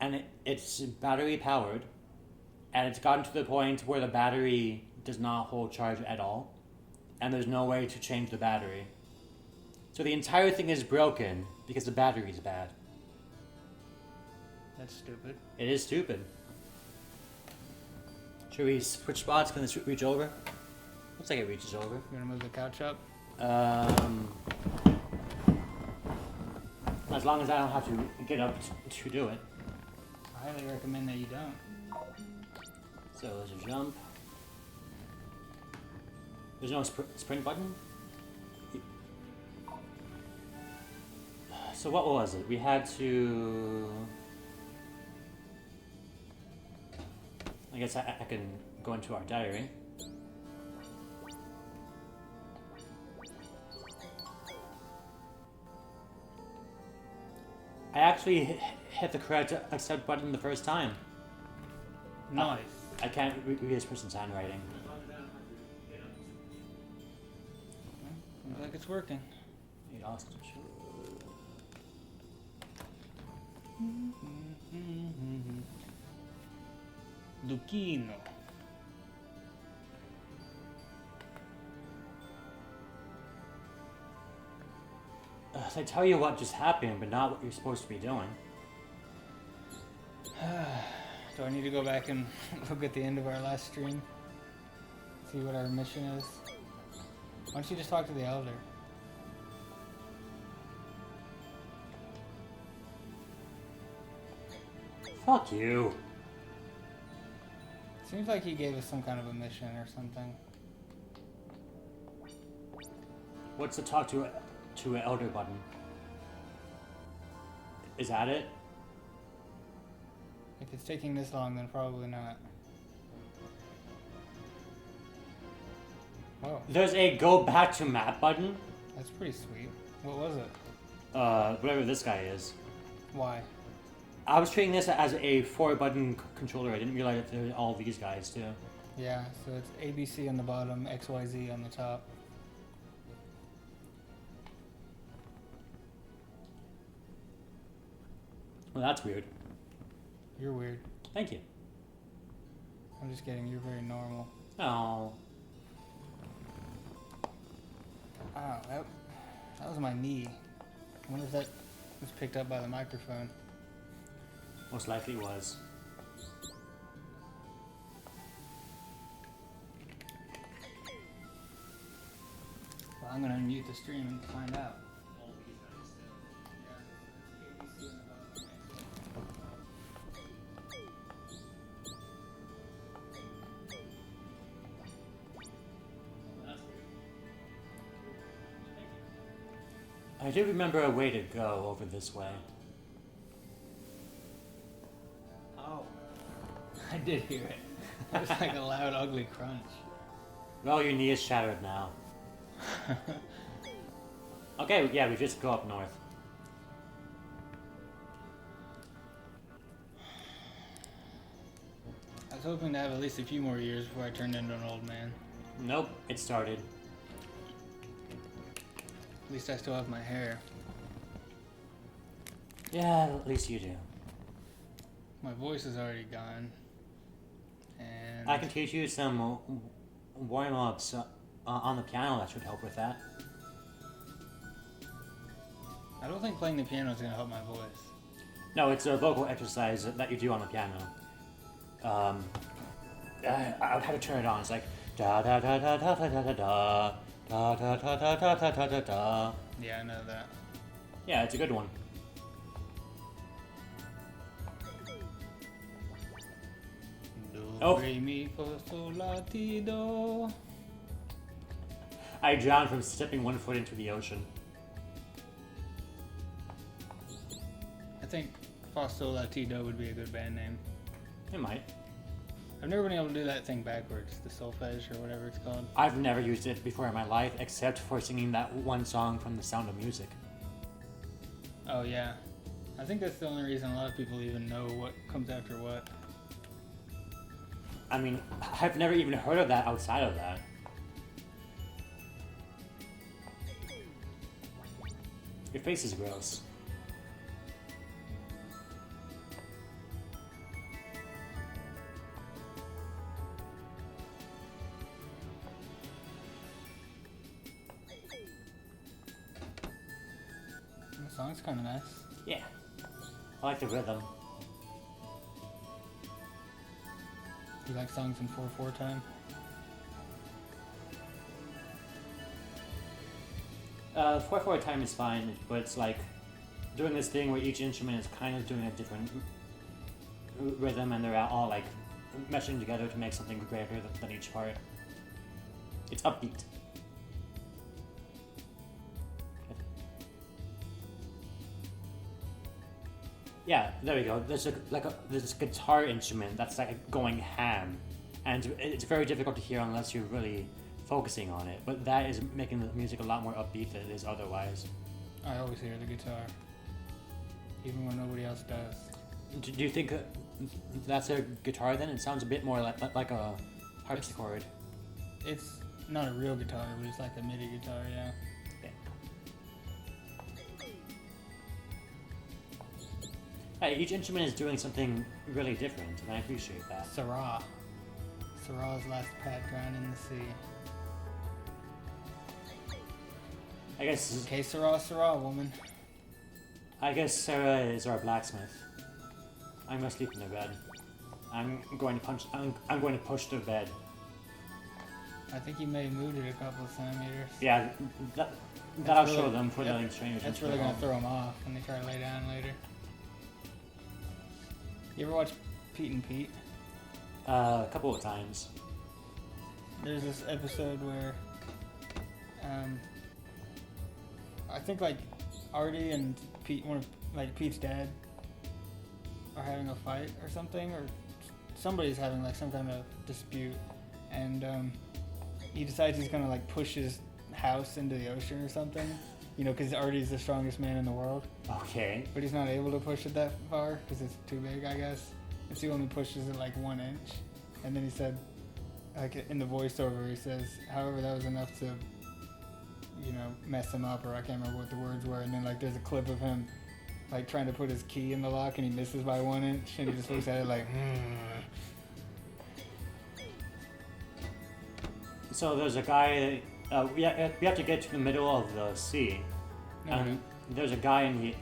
and it's battery powered, and it's gotten to the point where the battery does not hold charge at all, and there's no way to change the battery. So the entire thing is broken because the battery's bad. That's stupid. It is stupid. Should we switch spots? Can this reach over? Looks like it reaches over. You wanna move the couch up? As long as I don't have to get up to do it. I highly recommend that you don't. So there's a jump. There's no sprint button? So what was it? We had to... I guess I can go into our diary. I actually hit the correct accept button the first time. Nice. I can't read this person's handwriting. Seems like it's working. Need Austin. Lucchino. So I tell you what just happened, but not what you're supposed to be doing. Do I need to go back and look at the end of our last stream? See what our mission is? Why don't you just talk to the elder? Fuck you. Seems like he gave us some kind of a mission or something. What's the talk to an elder button? Is that it? If it's taking this long, then probably not. Oh, There's a go back to map button. that's pretty sweet. What was it? Whatever this guy is. Why? I was treating this as a 4-button controller. I didn't realize that there were all these guys too. Yeah, so it's ABC on the bottom, XYZ on the top. Well, that's weird. You're weird. Thank you. I'm just kidding, you're very normal. Oh. Wow, that was my knee. I wonder if that was picked up by the microphone. Most likely it was. Well, I'm gonna unmute the stream and find out. I do remember a way to go over this way. Oh, I did hear it. It was like a loud, ugly crunch. Well, your knee is shattered now. Okay, yeah, we just go up north. I was hoping to have at least a few more years before I turned into an old man. Nope, it started. At least I still have my hair. Yeah, at least you do. My voice is already gone. And I can teach you some warm-ups on the piano that should help with that. I don't think playing the piano is gonna help my voice. No, it's a vocal exercise that you do on the piano. I would have to turn it on. It's like da da da da da da da da da da da da da da da da da. Yeah, I know that. Yeah, it's a good one. Do, Oh. re, mi, fa, sol, la, ti, do. I drowned from stepping one foot into the ocean. I think Fa, sol, la, ti, do would be a good band name. It might. I've never been able to do that thing backwards, the solfege or whatever it's called. I've never used it before in my life, except for singing that one song from The Sound of Music. Oh yeah. I think that's the only reason a lot of people even know what comes after what. I mean, I've never even heard of that outside of that. Your face is gross. song's kind of nice. Yeah. I like the rhythm. You like songs in 4/4 time? 4/4 time is fine, but it's like doing this thing where each instrument is kind of doing a different rhythm, and they're all like meshing together to make something greater than each part. It's upbeat. Yeah, there we go. There's this guitar instrument that's like going ham, and it's very difficult to hear unless you're really focusing on it. But that is making the music a lot more upbeat than it is otherwise. I always hear the guitar, even when nobody else does. Do you think that's a guitar then? It sounds a bit more like a harpsichord. It's not a real guitar, but it's like a MIDI guitar, yeah. Hey, each instrument is doing something really different, and I appreciate that. Sarah. Sarah's last pad drowned in the sea. I guess. Okay, Sarah, woman. I guess Sarah is our blacksmith. I'm gonna sleep in the bed. I'm going to push the bed. I think you may have moved it a couple of centimeters. Yeah, that'll really, show them for the strangers. That's really gonna throw them off when they try to lay down later. You ever watch Pete and Pete? A couple of times. There's this episode where, I think like Artie and Pete, Pete's dad, are having a fight or something, or somebody's having like some kind of dispute, and he decides he's gonna like push his house into the ocean or something, you know, because Artie's the strongest man in the world. Okay. But he's not able to push it that far because it's too big, I guess. And so he only pushes it like 1 inch. And then he said, like in the voiceover, he says, however, that was enough to, you know, mess him up, or I can't remember what the words were. And then like there's a clip of him like trying to put his key in the lock and he misses by 1 inch, and he just looks at it like, So there's a guy. We have to get to the middle of the sea, and there's a guy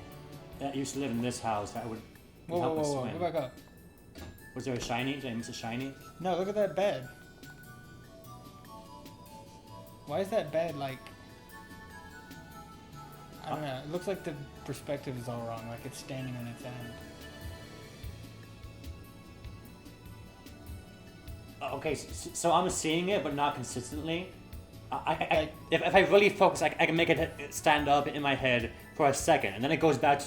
that used to live in this house that would help us swim. Go back up. Was there a shiny? Did I miss a shiny? No, look at that bed. Why is that bed like... I don't know. It looks like the perspective is all wrong. Like it's standing on its end. Okay, so I'm seeing it, but not consistently. If I really focus, I can make it stand up in my head for a second, and then it goes back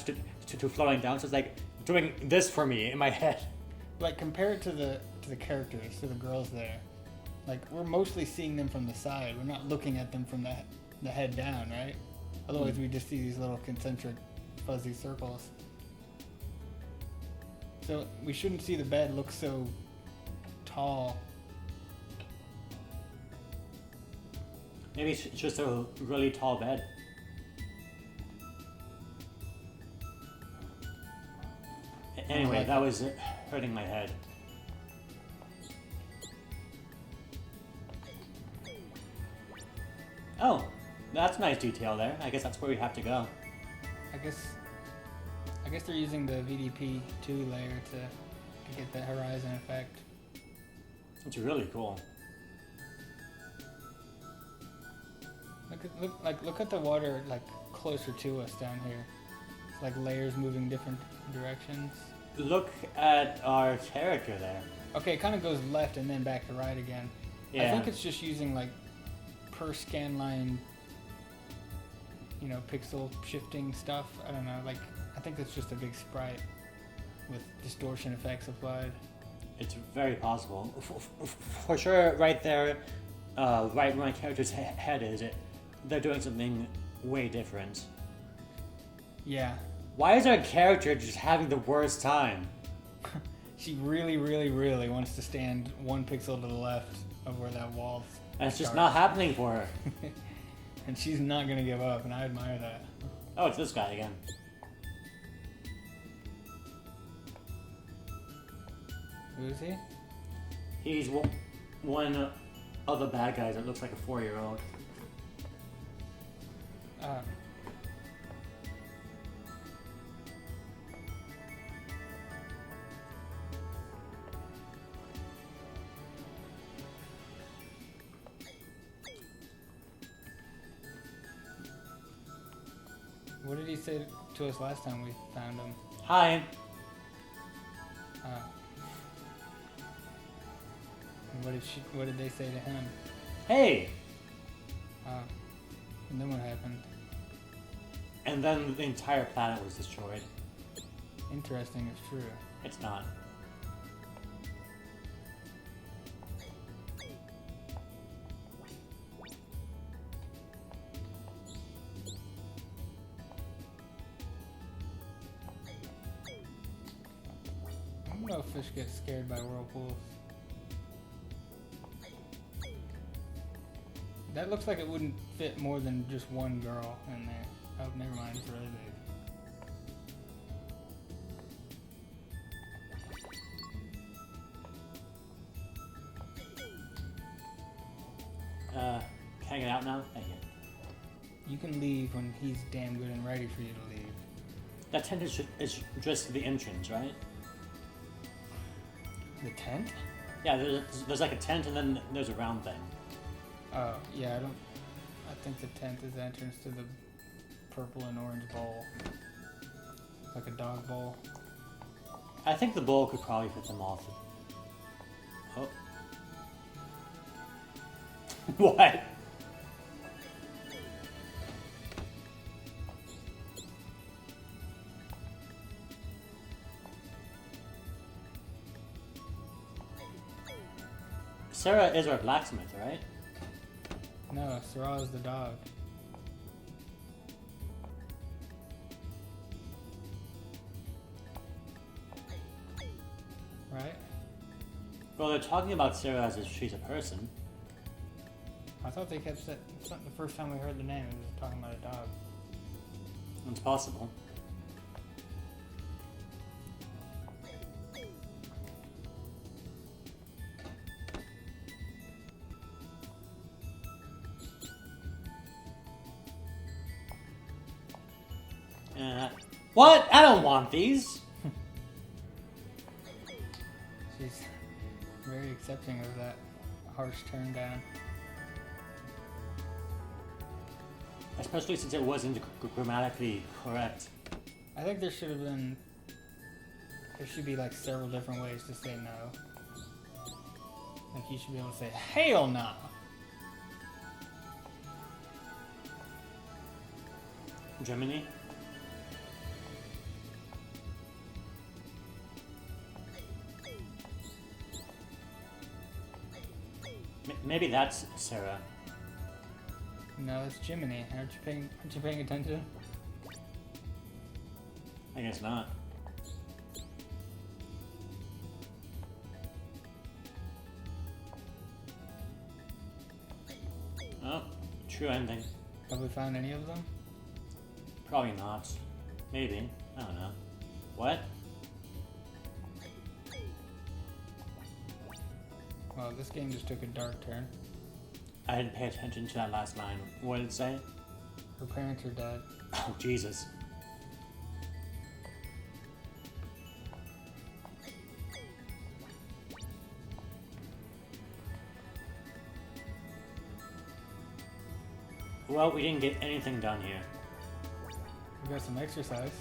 to floating down. So it's like doing this for me in my head. Like compare it to the characters, to the girls there. Like we're mostly seeing them from the side. We're not looking at them from the head down, right? Otherwise, we just see these little concentric, fuzzy circles. So we shouldn't see the bed look so tall. Maybe it's just a really tall bed. Anyway, that was hurting my head. Oh, that's a nice detail there. I guess that's where we have to go. I guess they're using the VDP2 layer to get that horizon effect. It's really cool. Look at the water like closer to us down here. It's like layers moving different directions. Look at our character there. Okay, it kind of goes left and then back to right again. Yeah. I think it's just using like per scan line, you know, pixel shifting stuff. I don't know. Like I think it's just a big sprite with distortion effects applied. It's very possible. For sure, right there, right where my character's head is, they're doing something way different. Yeah. Why is our character just having the worst time? She really, really, really wants to stand 1 pixel to the left of where that wall starts. And it's just not happening for her. And she's not going to give up, and I admire that. Oh, it's this guy again. Who is he? He's one of the bad guys that looks like a 4-year-old. What did he say to us last time we found him? Hi. And what did they say to him? Hey. And then what happened? And then the entire planet was destroyed. Interesting, it's true. It's not. I don't know if fish get scared by whirlpools. That looks like it wouldn't fit more than just one girl in there. Oh, never mind, it's really big. Can I get out now? Thank you. You can leave when he's damn good and ready for you to leave. That tent is just the entrance, right? The tent? Yeah, there's like a tent and then there's a round thing. Oh, yeah, I think the tent is the entrance to the purple and orange bowl. Like a dog bowl. I think the bowl could probably fit them all. Oh. What? Sarah is our blacksmith, right? No, Sarah is the dog. Right? Well, they're talking about Sarah as if she's a person. I thought they kept saying, the first time we heard the name, it was talking about a dog. It's possible. What? I don't want these. She's very accepting of that harsh turn down. Especially since it wasn't grammatically correct. I think there should be like several different ways to say no. Like you should be able to say, hell no! Germany? Maybe that's Sarah. No, it's Jiminy. Aren't you paying attention? I guess not. Oh, true ending. Have we found any of them? Probably not. Maybe. I don't know. What? Well, this game just took a dark turn. I didn't pay attention to that last line. What did it say? Her parents are dead. Oh, Jesus. Well, we didn't get anything done here. We got some exercise.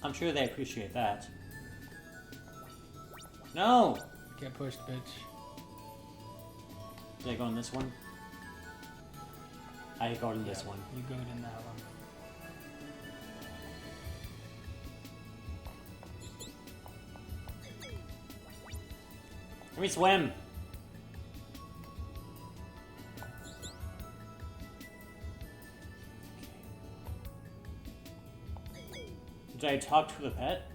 I'm sure they appreciate that. No! Get pushed, bitch. Did I go in this one? I go in this one. You go in that one. Let me swim! Did I talk to the pet?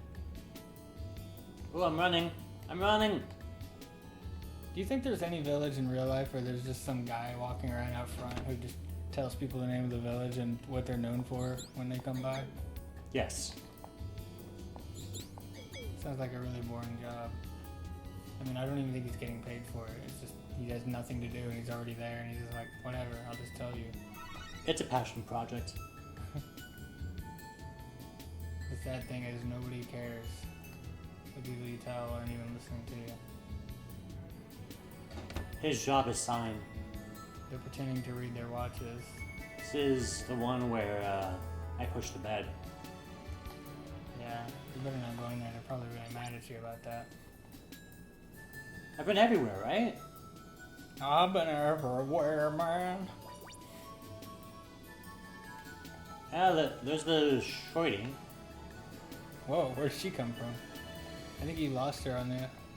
Oh, I'm running. I'm running! Do you think there's any village in real life where there's just some guy walking around out front who just tells people the name of the village and what they're known for when they come by? Yes. Sounds like a really boring job. I mean, I don't even think he's getting paid for it. It's just he has nothing to do and he's already there and he's just like, whatever, I'll just tell you. It's a passion project. The sad thing is nobody cares. The people you tell aren't even listening to you. His job is signed. They're pretending to read their watches. This is the one where I pushed the bed. Yeah, you better not go in there. They're probably really mad at you about that. I've been everywhere, right? I've been everywhere, man. There's the shorty. Whoa, where'd she come from? I think you lost her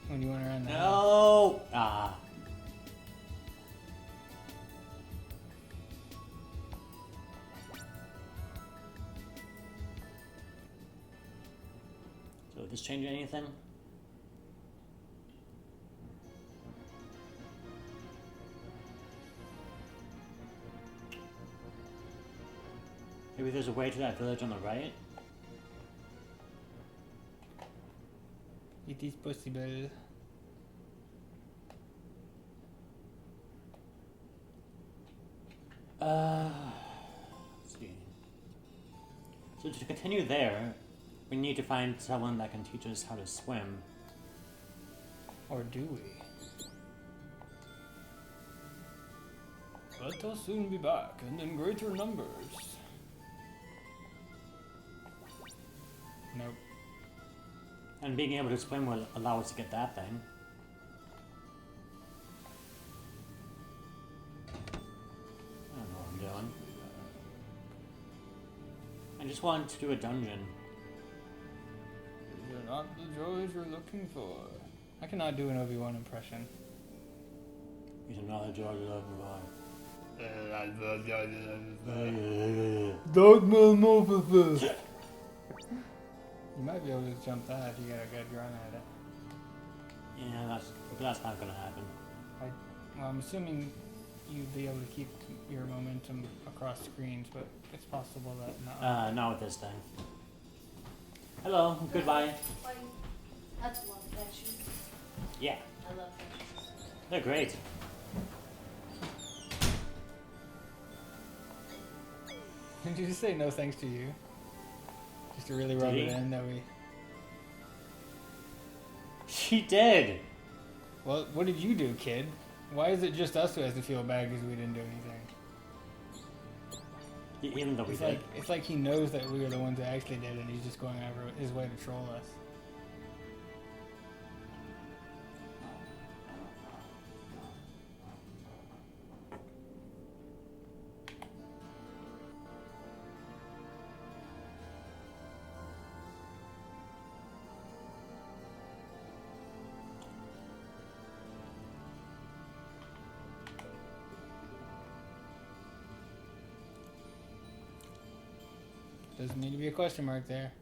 when you went around the house. No! Ah. So, did this change anything? Maybe there's a way to that village on the right? It is possible. Let's see. So to continue there, we need to find someone that can teach us how to swim. Or do we? Let us soon be back, and in greater numbers. Nope. And being able to swim will allow us to get that thing. I don't know what I'm doing. I just wanted to do a dungeon. These are not the joys we're looking for. I cannot do an Obi-Wan impression. These are not the joys we're looking for. Dogma Moffa. You might be able to jump that if you got a good run at it. Yeah, that's not gonna happen. Well, I'm assuming you'd be able to keep your momentum across screens, but it's possible that not. Not with this thing. Hello, goodbye. Like, that's one picture. Yeah, I love pictures. they're great. Did you just say no thanks to you? Just to really rub Did it he? in that we... She did! Well, what did you do, kid? Why is it just us who has to feel bad because we didn't do anything? Even though we did. It's like he knows that we were the ones that actually did it, and he's just going over his way to troll us. Doesn't need to be a question mark there.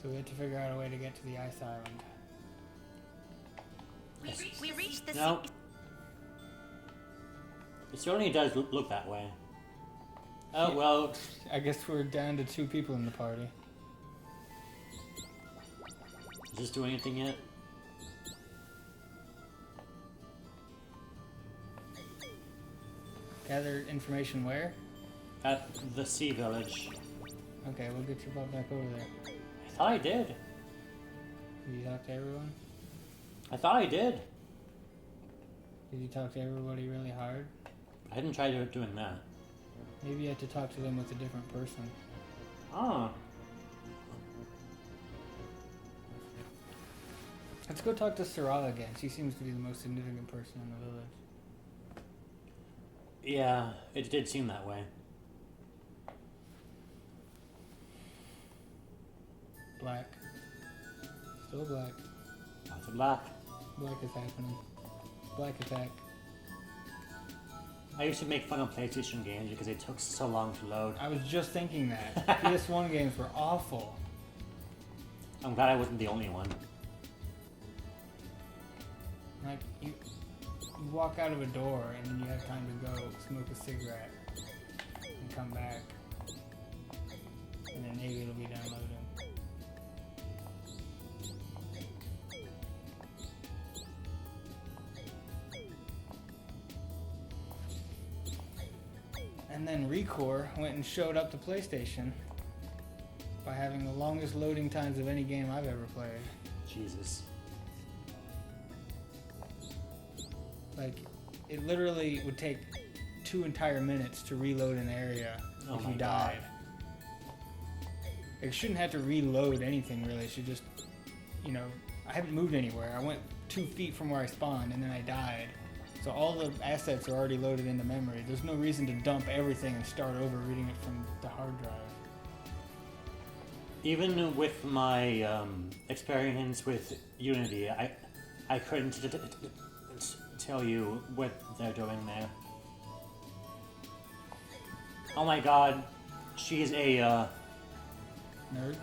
So we have to figure out a way to get to the ice island. We reached the No. It certainly does look that way. Oh, Yeah. well, I guess we're down to 2 people in the party. does this do anything yet? Gather information where? At the sea village. Okay, we'll get your butt back over there. I thought I did. Did you talk to everyone? I thought I did. Did you talk to everybody really hard? I didn't try doing that. Maybe you have to talk to them with a different person. Oh. Let's go talk to Sarah again. She seems to be the most significant person in the village. Yeah, it did seem that way. Black. Still black. Lots of black. Black is happening. Black attack. I used to make fun of PlayStation games because they took so long to load. I was just thinking that. PS1 games were awful. I'm glad I wasn't the only one. Like, you walk out of a door and then you have time to go smoke a cigarette and come back. And then maybe it'll be done loading. And then Recore went and showed up to PlayStation by having the longest loading times of any game I've ever played. Jesus. Like, it literally would take 2 entire minutes to reload an area Oh if my you died. It shouldn't have to reload anything really. It should just, you know, I haven't moved anywhere. I went 2 feet from where I spawned and then I died. So all the assets are already loaded into memory. There's no reason to dump everything and start over reading it from the hard drive. Even with my experience with Unity, I couldn't tell you what they're doing there. Oh my god, she's a Nerd?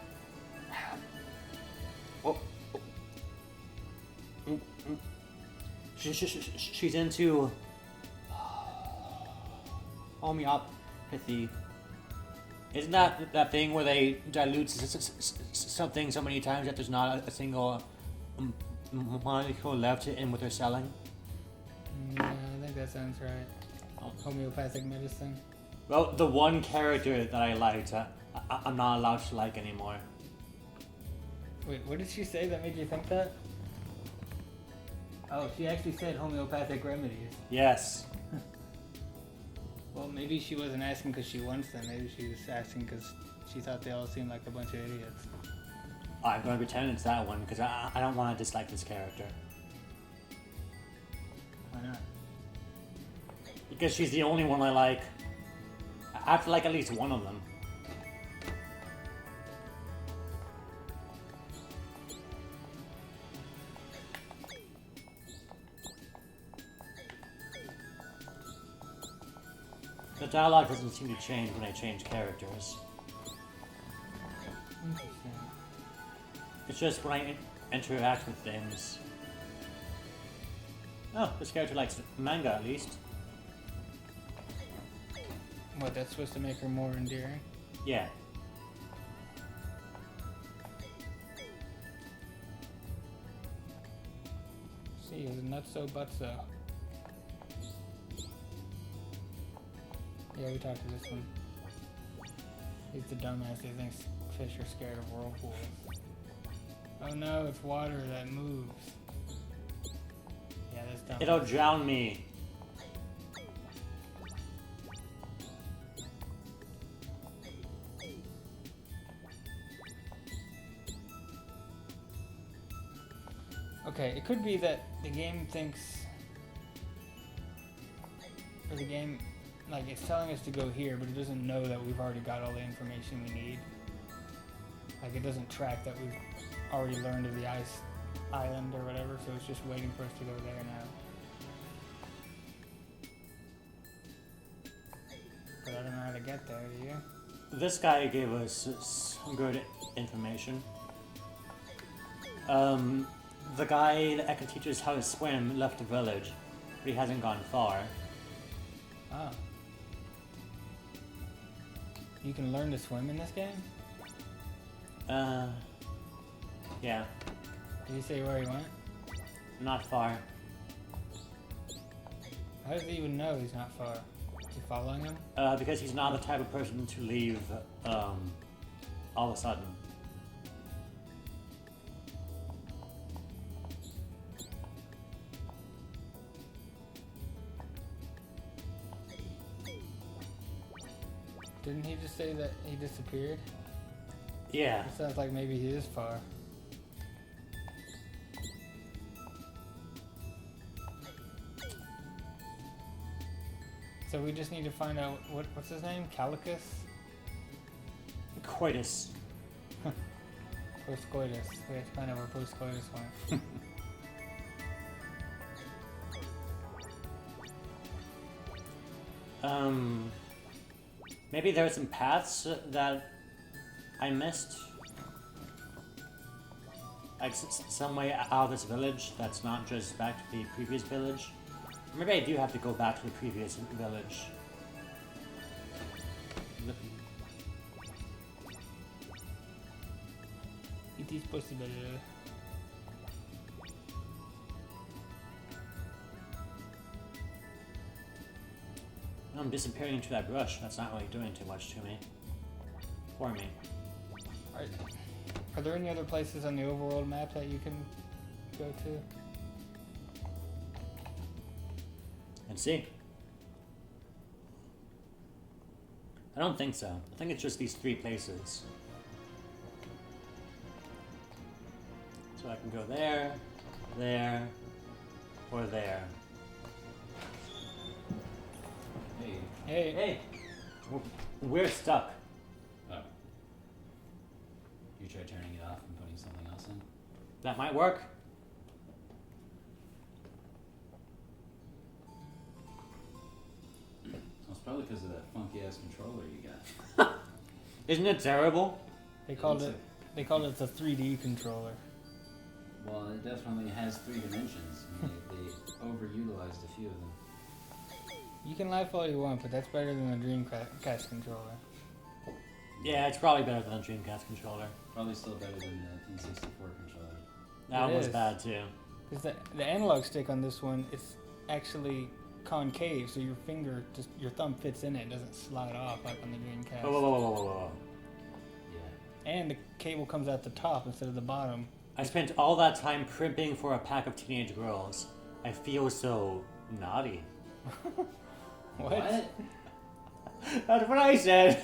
she's into homeopathy. Isn't that thing where they dilute something so many times that there's not a single molecule left in what they're selling? Yeah, I think that sounds right. Homeopathic medicine. Well, the one character that I liked, I'm not allowed to like anymore. Wait, what did she say that made you think that? Oh, she actually said homeopathic remedies. Yes. Well, maybe she wasn't asking because she wants them. Maybe she was asking because she thought they all seemed like a bunch of idiots. I'm going to pretend it's that one because I don't want to dislike this character. Why not? Because she's the only one I like. I have to like at least one of them. The dialogue doesn't seem to change when I change characters. Interesting. It's just when I interact with things. Oh, this character likes manga at least. What, that's supposed to make her more endearing? Yeah. See, is nutso butso. Yeah, we talked to this one. He's the dumbass who thinks fish are scared of whirlpools. Oh no, it's water that moves. Yeah, that's dumb. It'll drown me. Okay, it could be that the game thinks, or the game, like, it's telling us to go here, but it doesn't know that we've already got all the information we need. Like, it doesn't track that we've already learned of the ice island or whatever, so it's just waiting for us to go there now. But I don't know how to get there, do you? This guy gave us some good information. The guy that can teach us how to swim left the village, but he hasn't gone far. Ah. You can learn to swim in this game? Yeah, Did he say where he went? not far. How does he even know he's not far? Is he following him? Because he's not the type of person to leave, all of a sudden. Didn't he just say that he disappeared? Yeah. It sounds like maybe he is far. So we just need to find out what's his name? Calicus? Coitus. Postcoitus. We have to find out where postcoitus went. Maybe there are some paths that I missed. Like some way out of this village that's not just back to the previous village. Maybe I do have to go back to the previous village. It is possible. I'm disappearing into that brush. That's not really doing too much to me. For me. Are there any other places on the overworld map that you can go to? And see. I don't think so. I think it's just these 3 places. So I can go there, there, or there. Hey. Hey. Hey! We're stuck. Oh. You try turning it off and putting something else in? That might work. Well, it's probably because of that funky ass controller you got. Isn't it terrible? They called it the 3D controller. Well, it definitely has 3 dimensions. And they overutilized a few of them. You can laugh all you want, but that's better than the Dreamcast controller. Yeah, it's probably better than the Dreamcast controller. Probably still better than the N64 controller. That one It was is. bad too. Because the analog stick on this one is actually concave, so your thumb fits in it. It doesn't slide off like on the Dreamcast. Whoa. Yeah. And the cable comes out the top instead of the bottom. I spent all that time primping for a pack of teenage girls. I feel so naughty. What? That's what I said.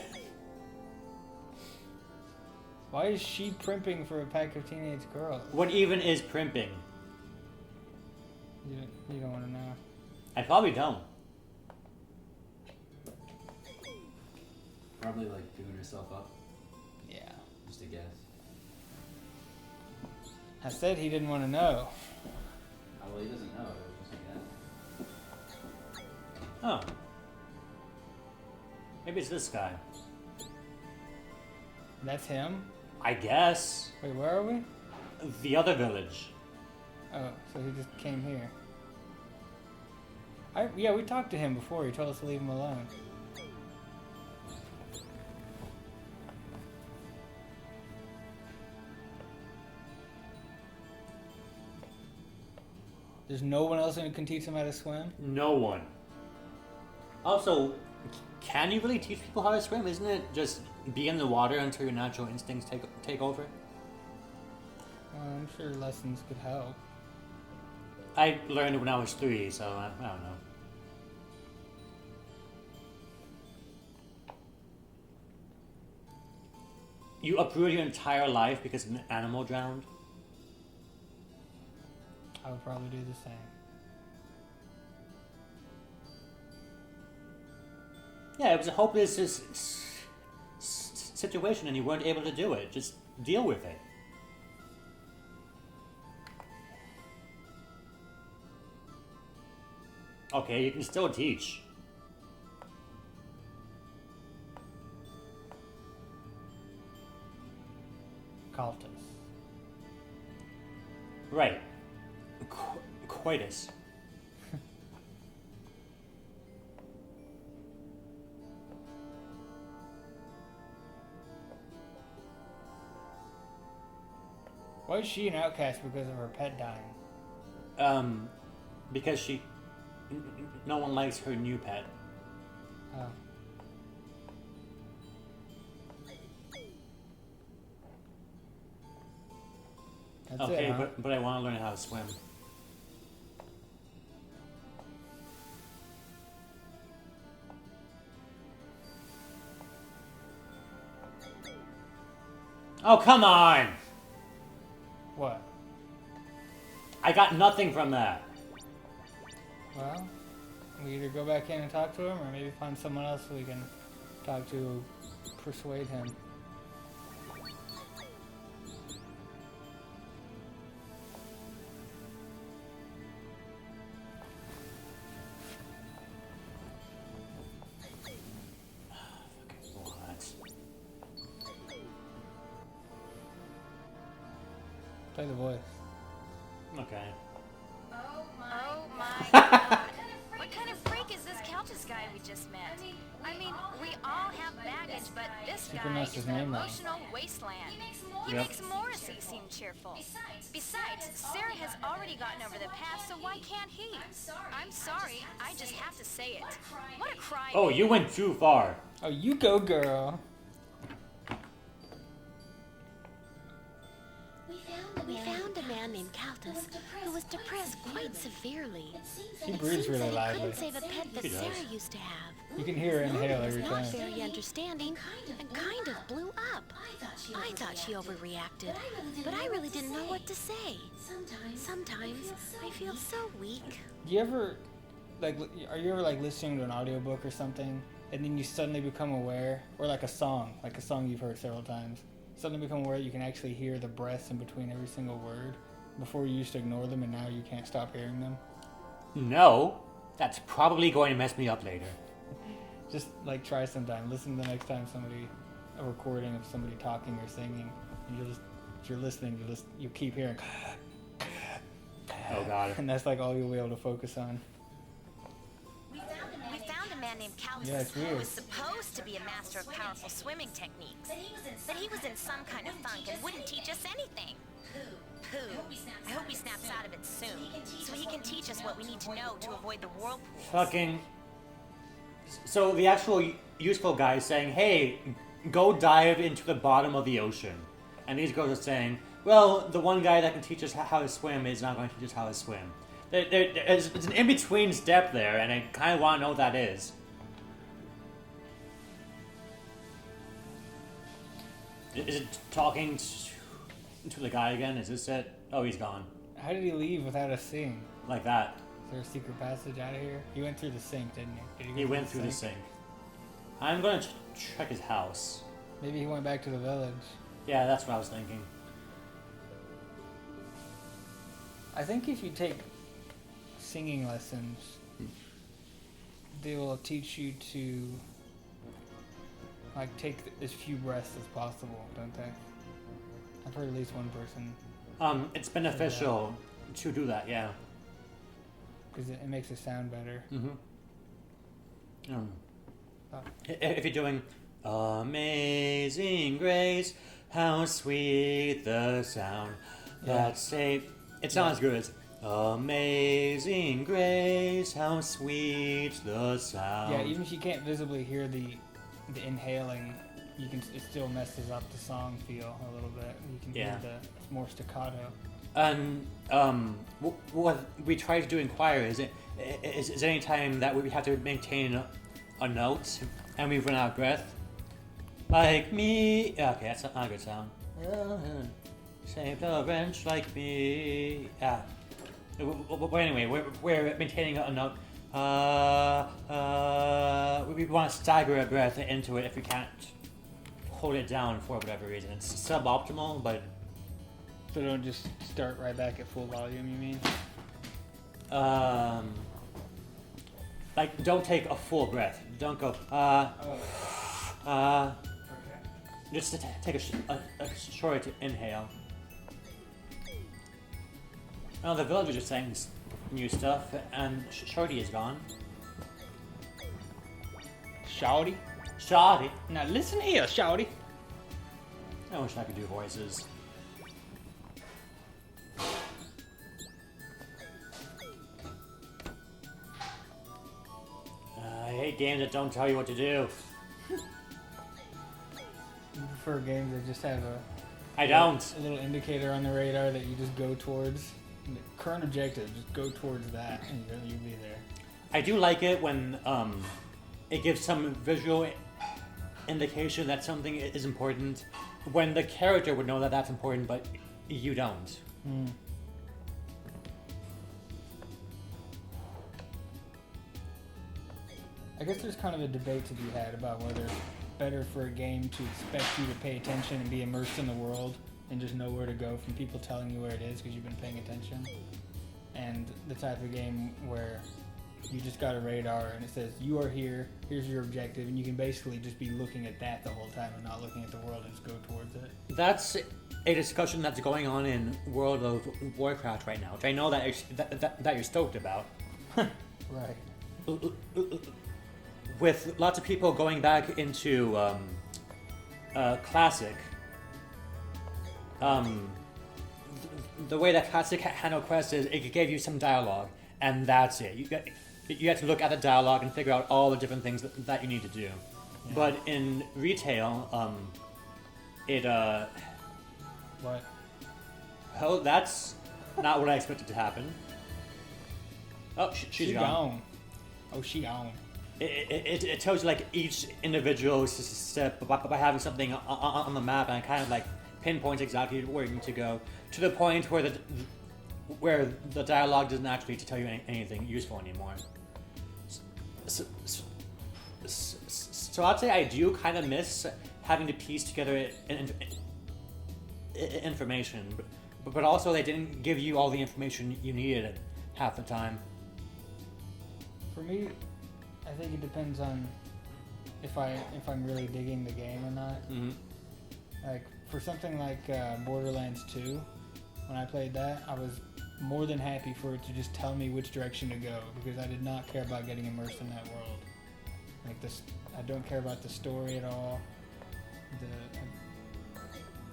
Why is she primping for a pack of teenage girls? What even is primping? You don't want to know. I probably don't. Probably like doing herself up, Yeah. just a guess. I said he didn't want to know. Oh, well, he doesn't know. It was just a guess. Oh. Maybe it's this guy. That's him? I guess. Wait, where are we? The other village. Oh, so he just came here. Yeah, we talked to him before. He told us to leave him alone. There's no one else who can teach him how to swim? No one. Also, can you really teach people how to swim? Isn't it just be in the water until your natural instincts take over? I'm sure lessons could help. I learned when I was 3, so I don't know. You uproot your entire life because an animal drowned? I would probably do the same. Yeah, it was a hopeless situation and you weren't able to do it. Just deal with it. Okay, you can still teach. Cultus. Right. Coitus. Why is she an outcast because of her pet dying? Because no one likes her new pet. Oh. That's Okay, it, huh? but I want to learn how to swim. Oh, come on! What? I got nothing from that. Well, we either go back in and talk to him, or maybe find someone else we can talk to, persuade him. What? Play the voice. Okay. Oh my god. What kind of freak is this Countess guy we just met? I mean, we all have baggage, but this She guy pronounced is his an name wrong. emotional wasteland. He Yep. makes Morrissey seem cheerful. Besides, Sarah has already gotten over the past, so why can't he? I'm sorry, I just have to say it. What a cry. Oh, you went too far. Oh, you go, girl. We found a man named Caltus who was depressed quite severely. She It breathes seems really that he loudly. couldn't save a pet that She does. Sarah used to have. You can hear her inhale Mom was every not time. very understanding and kind of blew up. I thought she overreacted, but I really didn't know what to say. Sometimes I feel so weak. Do you ever, like, are you ever like listening to an audiobook or something, and then you suddenly become aware, or like a song you've heard several times, suddenly become aware that you can actually hear the breaths in between every single word? Before you used to ignore them, and now you can't stop hearing them. No, that's probably going to mess me up later. Just like try sometime. Listen the next time a recording of somebody talking or singing, and you'll just, if you're listening, you keep hearing, Oh god. and that's like all you'll be able to focus on. We found a man named Calus Yeah, it's who weird. was supposed to be a master of powerful swimming techniques. But he was in some kind of funk and wouldn't teach us anything. Pooh. I hope he snaps out of it soon, so he can teach us what we need to know to avoid the whirlpool. Fucking. So the actual useful guy is saying, hey, go dive into the bottom of the ocean. And these girls are saying, well, the one guy that can teach us how to swim is not going to teach us how to swim. There's an in-between step there, and I kind of want to know what that is. Is it talking to the guy again? Is this it? Oh, he's gone. How did he leave without us seeing? Like that. Is there a secret passage out of here? He went through the sink, didn't he? Did He went through the sink. I'm going to check his house. Maybe he went back to the village. Yeah, that's what I was thinking. I think if you take singing lessons, they will teach you to like take as few breaths as possible, don't they? I've heard at least one person, It's beneficial to do that, yeah. because it makes it sound better. Mm-hmm. Oh. If you're doing Amazing Grace, how sweet the sound that saved... It's not as good as Amazing Grace, how sweet the sound. Yeah, even if you can't visibly hear the inhaling, you can. It still messes up the song feel a little bit. You can hear the more staccato. And what we try to do in choir is any time that we have to maintain a note and we run out of breath. Like me. Okay, that's not a good sound. Saved a wrench like me. But anyway, we're maintaining a note. We want to stagger a breath into it if we can't hold it down for whatever reason. It's suboptimal, but So don't just start right back at full volume, you mean? like don't take a full breath. Don't go. Okay. Just take a short inhale. Oh, the villagers are saying new stuff, and Shorty is gone. Shouty? Shorty. Now listen here, Shouty. I wish I could do voices. I hate games that don't tell you what to do. You prefer games that just have I don't. a little indicator on the radar that you just go towards. The current objective, just go towards that, and you'll be there. I do like it when it gives some visual indication that something is important, when the character would know that that's important, but you don't. I guess there's kind of a debate to be had about whether it's better for a game to expect you to pay attention and be immersed in the world and just know where to go from people telling you where it is because you've been paying attention, and the type of game where you just got a radar and it says you are here, here's your objective, and you can basically just be looking at that the whole time and not looking at the world and just go towards it. That's a discussion that's going on in World of Warcraft right now, which I know that you're stoked about. Right. With lots of people going back into Classic. The way that Classic handled quests is it gave you some dialogue, and that's it. You have to look at the dialogue and figure out all the different things that you need to do. Yeah. But in retail, What? oh, that's not what I expected to happen. Oh, she's gone. Oh, she gone. It tells you like each individual step by having something on the map, and it kind of like pinpoints exactly where you need to go, to the point where the dialogue doesn't actually tell you anything useful anymore. So I'd say I do kind of miss having to piece together information, but also they didn't give you all the information you needed half the time. For me, I think it depends on if I'm really digging the game or not. Mm-hmm. Like for something like Borderlands 2, when I played that, I was more than happy for it to just tell me which direction to go, because I did not care about getting immersed in that world. Like this, I don't care about the story at all.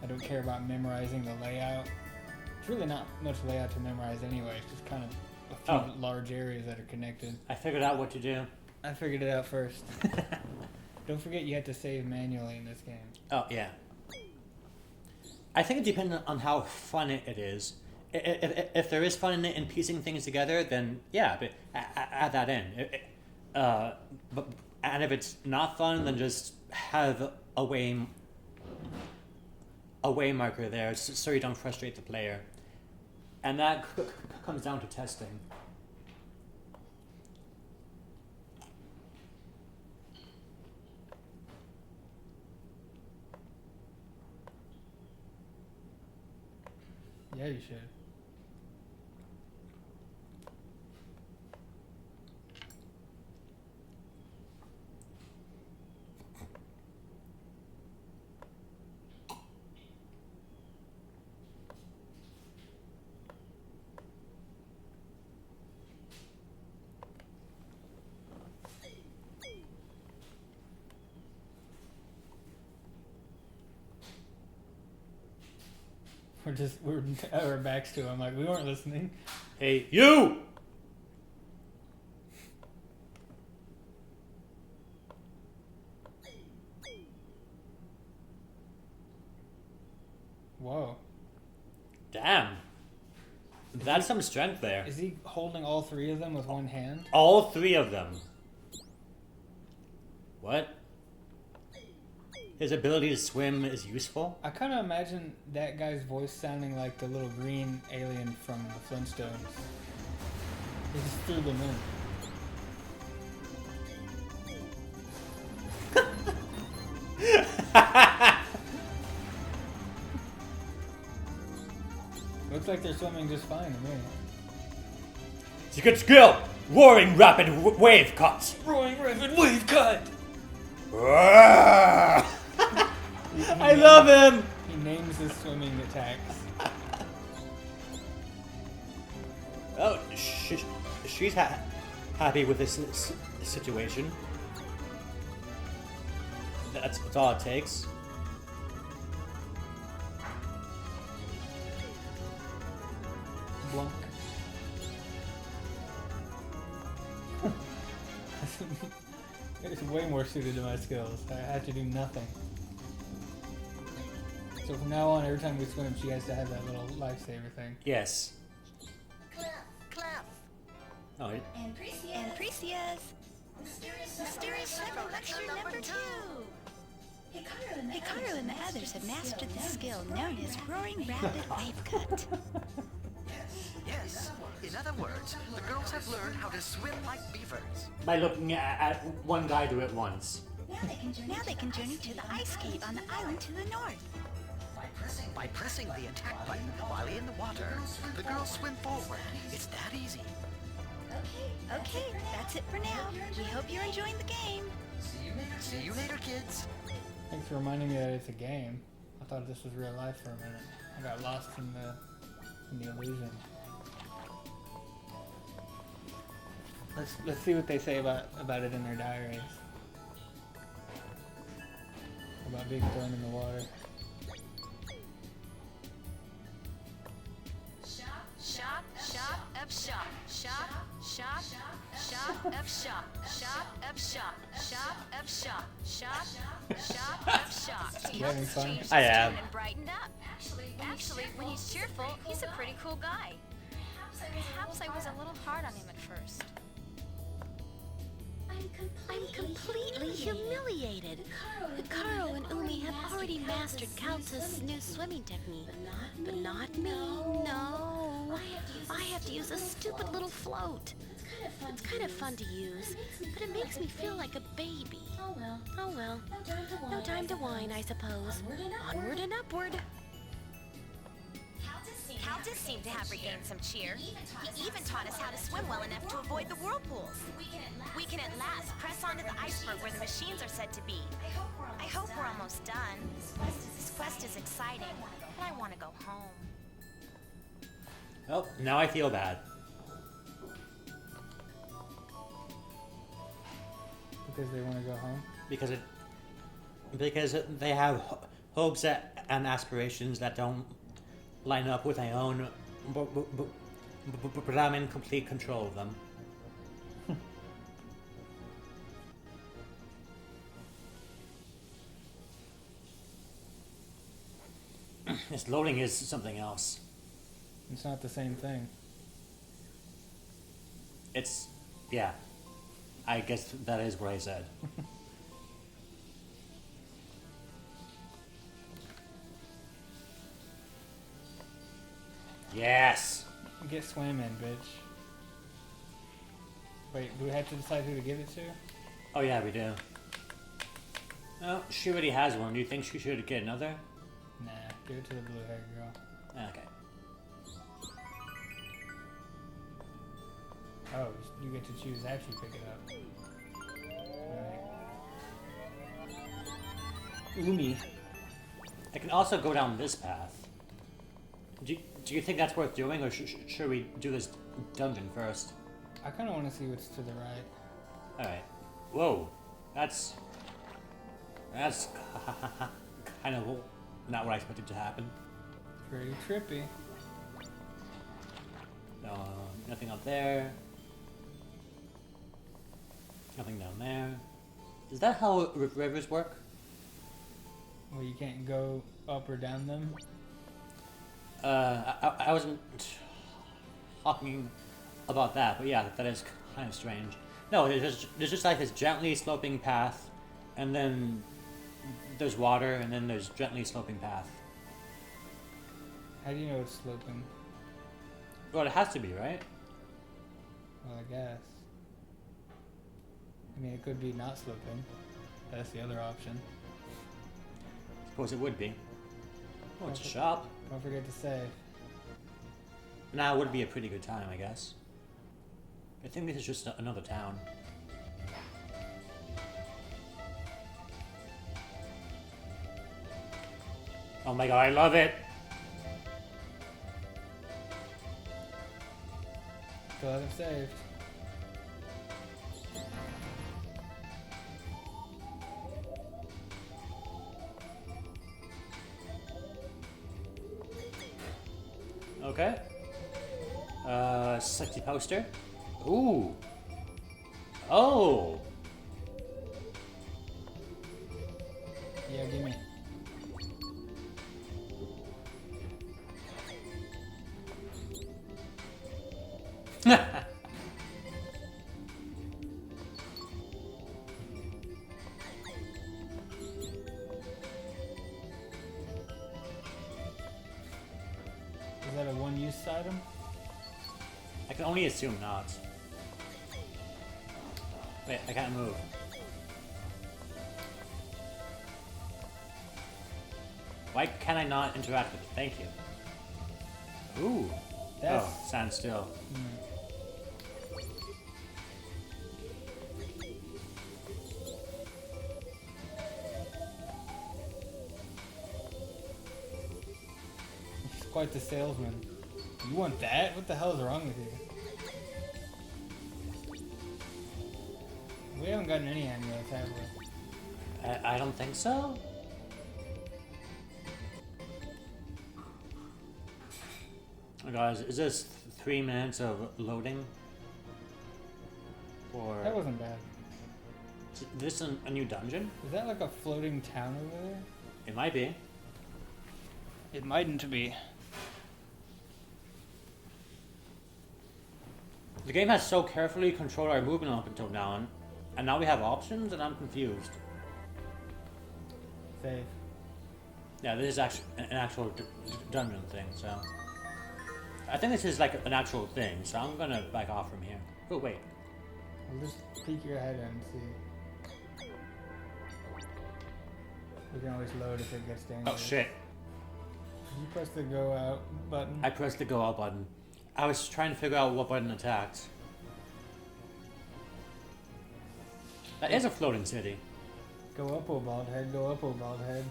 I don't care about memorizing the layout. It's really not much layout to memorize anyway. It's just kind of a few large areas that are connected. I figured out what to do. I figured it out first. Don't forget you have to save manually in this game. Oh, yeah. I think it depends on how fun it is. If there is fun in it and piecing things together, then yeah, but add that in. And if it's not fun, then just have a way marker there so you don't frustrate the player. And that comes down to testing. Yeah, you should. We're at our backs to him, like we weren't listening. Hey, you! Whoa. Damn. That's some strength there. Is he holding all three of them with one hand? All three of them. What? His ability to swim is useful? I kind of imagine that guy's voice sounding like the little green alien from the Flintstones. He just threw them in. Looks like they're swimming just fine to me. It's a good skill! Roaring rapid wave cut! Roaring rapid wave cut! I love him! He names his swimming attacks. Oh, she's happy with this situation. That's all it takes. Blunk. It's way more suited to my skills. I have to do nothing. So from now on, every time we swim, she has to have that little lifesaver thing. Yes. Clef. Oh, And Precious. Mysterious Cyber Lecture number 2. Hikaru and the others have mastered the skill known as Roaring Rapid Wave Cut. Yes. In other words, the girls have learned how to swim like beavers. by looking at one guy do it once. Now they can journey to the ice cave on the island to the north. By pressing the attack button while in the water, the girls swim forward. It's that easy. Okay, that's it for now. We hope you're enjoying the game. See you later, kids. Thanks for reminding me that it's a game. I thought this was real life for a minute. I got lost in the illusion. Let's see what they say about it in their diaries. About being thrown in the water. Shop up shop. Shop up shop. Shop up shop. Shop up shop. Shop up shop. You having fun? I am. And brightened up. Actually, when he's cheerful, he's a pretty cool guy. Perhaps I was a little hard on him at first. I'm completely humiliated. Karo and Umi have already mastered Kalta's new swimming technique. But not me, no. I have to use a stupid little float. It's kind of fun to use, but it makes me feel like a baby. Oh well. No time to whine, I suppose. Onward and upward. Kaltis seemed to have regained some cheer. He even taught us how to swim well enough to avoid the whirlpools. We can at last press onto the iceberg where the machines are said to be. I hope we're almost done. This quest is exciting, but I want to go home. Oh, now I feel bad. Because they want to go home. Because they have hopes and aspirations that don't line up with my own, but I'm in complete control of them. This loading is something else. It's not the same thing. It's, yeah. I guess that is what I said. Yes! Get swam in, bitch. Wait, do we have to decide who to give it to? Oh yeah, we do. Oh, she already has one. Do you think she should get another? Nah, give it to the blue-haired girl. Okay. Oh, you get to choose after you pick it up. Alright. Umi. I can also go down this path. Do you think that's worth doing, or should we do this dungeon first? I kind of want to see what's to the right. Alright. Whoa. That's kind of not what I expected to happen. Pretty trippy. No, nothing up there. Nothing down there. Is that how rivers work? Well, you can't go up or down them. I wasn't talking about that, but yeah, that is kind of strange. No, there's just like this gently sloping path, and then there's water, and then there's gently sloping path. How do you know it's sloping? Well, it has to be, right? Well, I guess. I mean, it could be not sloping. That's the other option. Suppose it would be. Oh, it's a shop. Don't forget to save. Now would be a pretty good time, I guess. I think this is just another town. Oh my god, I love it! Still haven't saved. Okay. Sexy poster. Ooh. Oh! Yeah, give me. Is that a one-use item? I can only assume not. Wait, I can't move. Why can I not interact with it? Thank you. Ooh. That's... Oh, stand still. He's quite the salesman. You want that? What the hell is wrong with you? We haven't gotten any amulets, have we? I don't think so. Oh guys, is this 3 minutes of loading? Or That wasn't bad. is this a new dungeon? Is that like a floating town over there? It might be. It mightn't be. The game has so carefully controlled our movement up until now, and now we have options, and I'm confused. Save. Yeah, this is actually an actual dungeon thing, so... I think this is like an actual thing, so I'm gonna back off from here. Oh, wait. Well, just peek your head in and see. We can always load if it gets dangerous. Oh, shit. Did you press the go out button? I pressed the go out button. I was trying to figure out what button attacked. That is a floating city. Go up, oh bald head. Go up, oh bald head.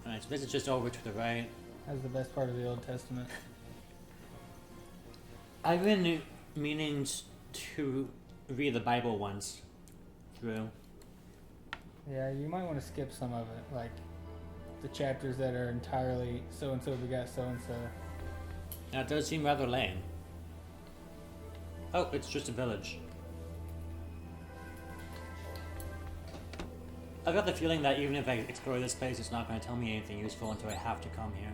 Alright, so this is just over to the right. That's the best part of the Old Testament. I've been meaning to read the Bible once through. Yeah, you might want to skip some of it, like the chapters that are entirely so and so begot so and so. That does seem rather lame. Oh, it's just a village. I've got the feeling that even if I explore this place, it's not going to tell me anything useful until I have to come here.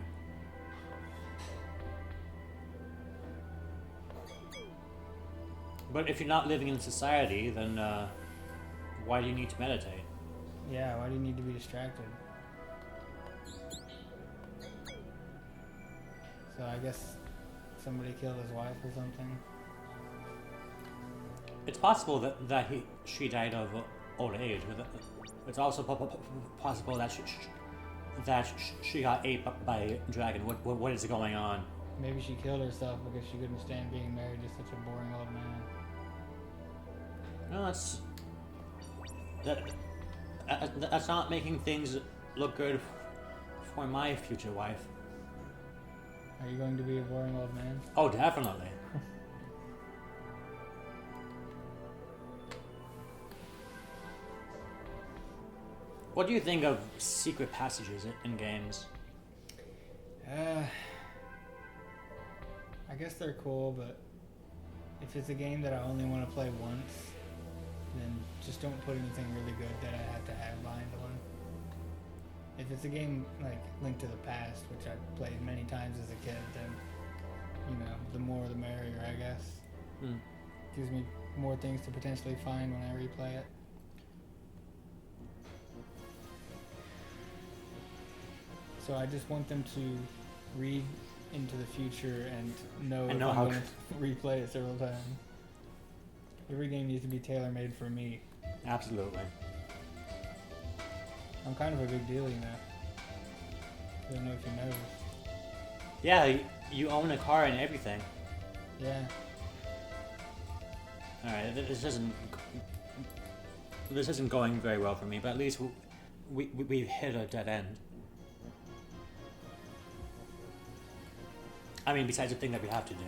But if you're not living in society, then why do you need to meditate? Yeah, why do you need to be distracted? So I guess somebody killed his wife or something. It's possible that she died of old age. But it's also possible that she got ate by a dragon. What is going on? Maybe she killed herself because she couldn't stand being married to such a boring old man. No, that's not making things look good for my future wife. Are you going to be a boring old man? Oh, definitely. What do you think of secret passages in games? I guess they're cool, but if it's a game that I only want to play once, then just don't put anything really good that I have to have behind one. If it's a game like Link to the Past, which I played many times as a kid, then, you know, the more the merrier, I guess. Gives me more things to potentially find when I replay it. So I just want them to read into the future and know if I'm going to replay it several times. Every game needs to be tailor-made for me. Absolutely. I'm kind of a big deal, you know. I don't know if you noticed. Yeah, you own a car and everything. Yeah. Alright, this isn't going very well for me, but at least we've hit a dead end. I mean, besides the thing that we have to do.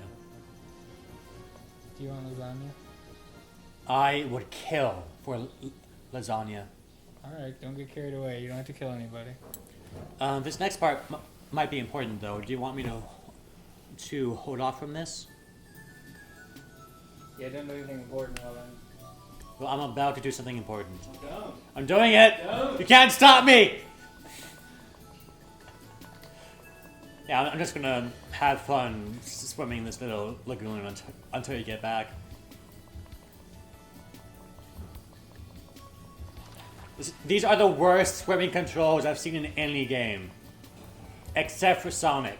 Do you want lasagna? I would kill for lasagna. Alright, don't get carried away. You don't have to kill anybody. This next part might be important, though. Do you want me to hold off from this? Yeah, don't do anything important while then. Well, I'm about to do something important. Don't. I'm doing it! Don't. You can't stop me! Yeah, I'm just gonna have fun swimming in this little lagoon until you get back. These are the worst swimming controls I've seen in any game. Except for Sonic.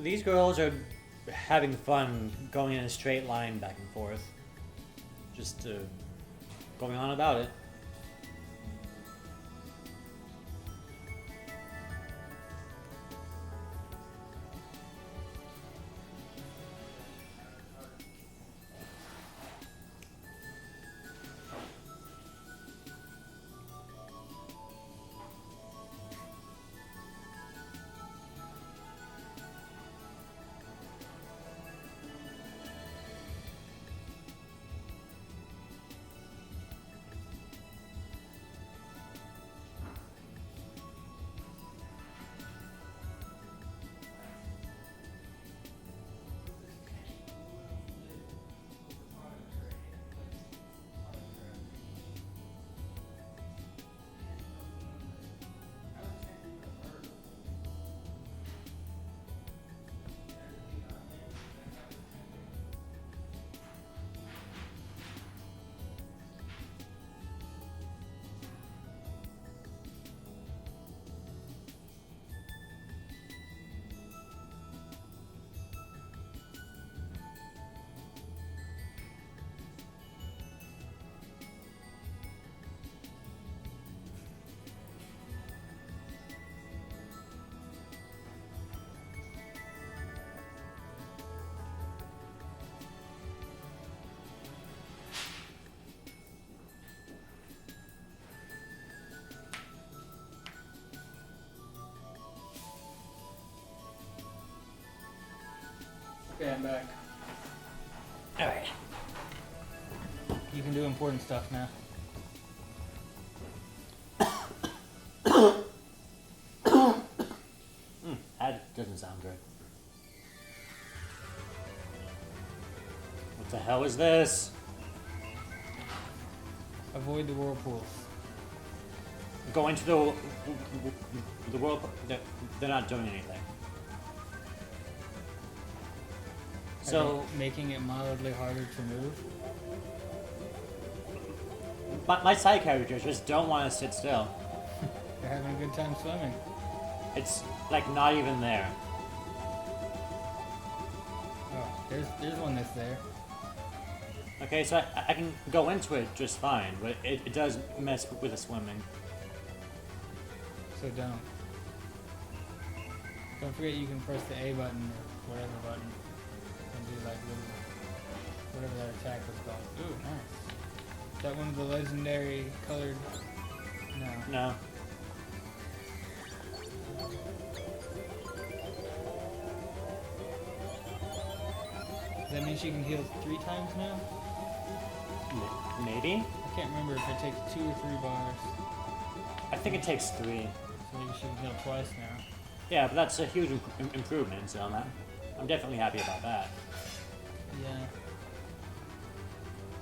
These girls are having fun going in a straight line back and forth. Just going on about it. Okay, I'm back. Alright. You can do important stuff now. That doesn't sound good. What the hell is this? Avoid the whirlpools. Go into the world. They're not doing anything. So Making it mildly harder to move. my side characters just don't want to sit still. They're having a good time swimming. It's like not even there. Oh, there's one that's there. Okay, so I can go into it just fine, but it does mess with the swimming. So don't. Don't forget you can press the A button or whatever button and do like whatever that attack was called. Ooh, nice. Is that one of the legendary colored? No. No. Does that mean she can heal 3 times now? Maybe? I can't remember if it takes 2 or 3 bars. I think it takes 3. So maybe she can heal twice now. Yeah, but that's a huge improvement, so I'm definitely happy about that. Yeah.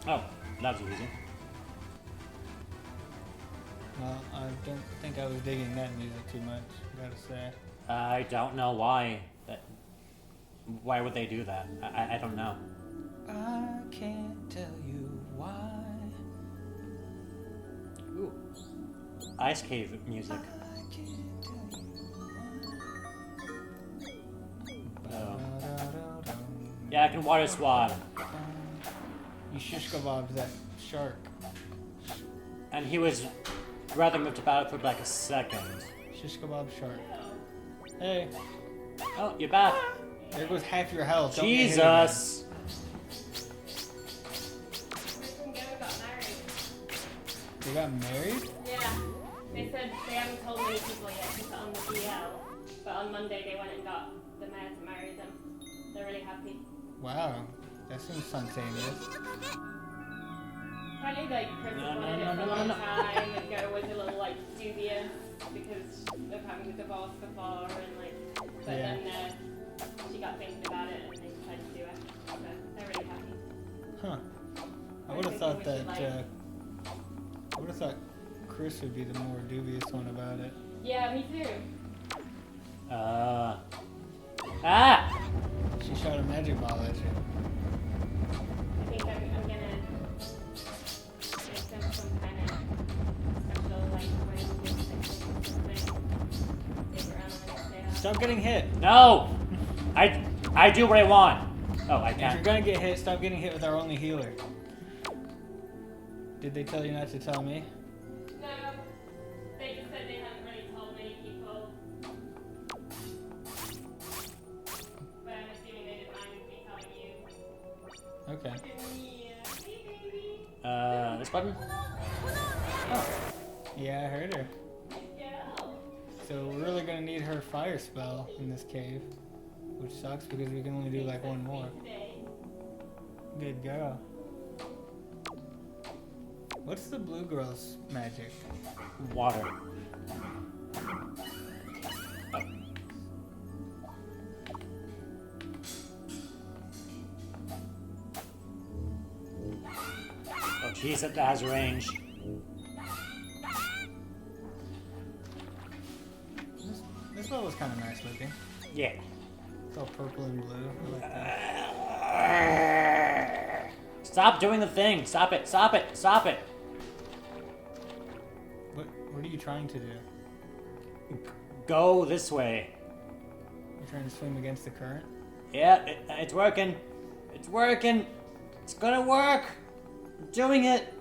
Oh, that was easy. Well, I don't think I was digging that music too much, gotta say. I don't know why. Why would they do that? I don't know. I can't tell you why. Ooh. Ice cave music. I can't tell you Oh. why. Yeah, I can water swab. You shish kebabs that shark. And he was rather moved about for like a second. Shish kebab shark. Hey, Oh, you're back. there goes half your health. Don't get hit again. Jesus. They got married? Yeah. They said they haven't told many people yet to put on the DL, but on Monday they went and got the mayor to marry them. They're really happy. Wow, that seems spontaneous. Apparently, like, Chris No, has no, wanted no, it for no, a no, long no. time, and Go was a little, like, dubious because of having the divorce before, and, like, but Yeah. then she got thinking about it, and they decided to do it. So they're really happy. Huh. I would have thought that, I would have thought Chris would be the more dubious one about it. Yeah, me too. Ah! She shot a magic ball at you. I think I'm gonna give them some kind of special, like, way something. Dig around on the next day off. Stop getting hit. No! I do what I want. Oh, I If you're can't. gonna get hit, stop getting hit with our only healer. Did they tell you not to tell me? No, they just said they haven't really told many people. But I'm assuming they didn't mind me telling you. Okay. Yeah. Hey, baby. This button? Yeah, I heard her. Yeah. So we're really gonna need her fire spell in this cave. Which sucks because we can only do like one more. Good girl. What's the blue girl's magic? Water. Oh, jeez, that has range. This level's kind of nice looking. Yeah. It's all purple and blue. I like that. Stop doing the thing. Stop it. Stop it. Stop it. What are you trying to do? Go this way. You're trying to swim against the current? Yeah, it's working. It's working. It's gonna work. I'm doing it.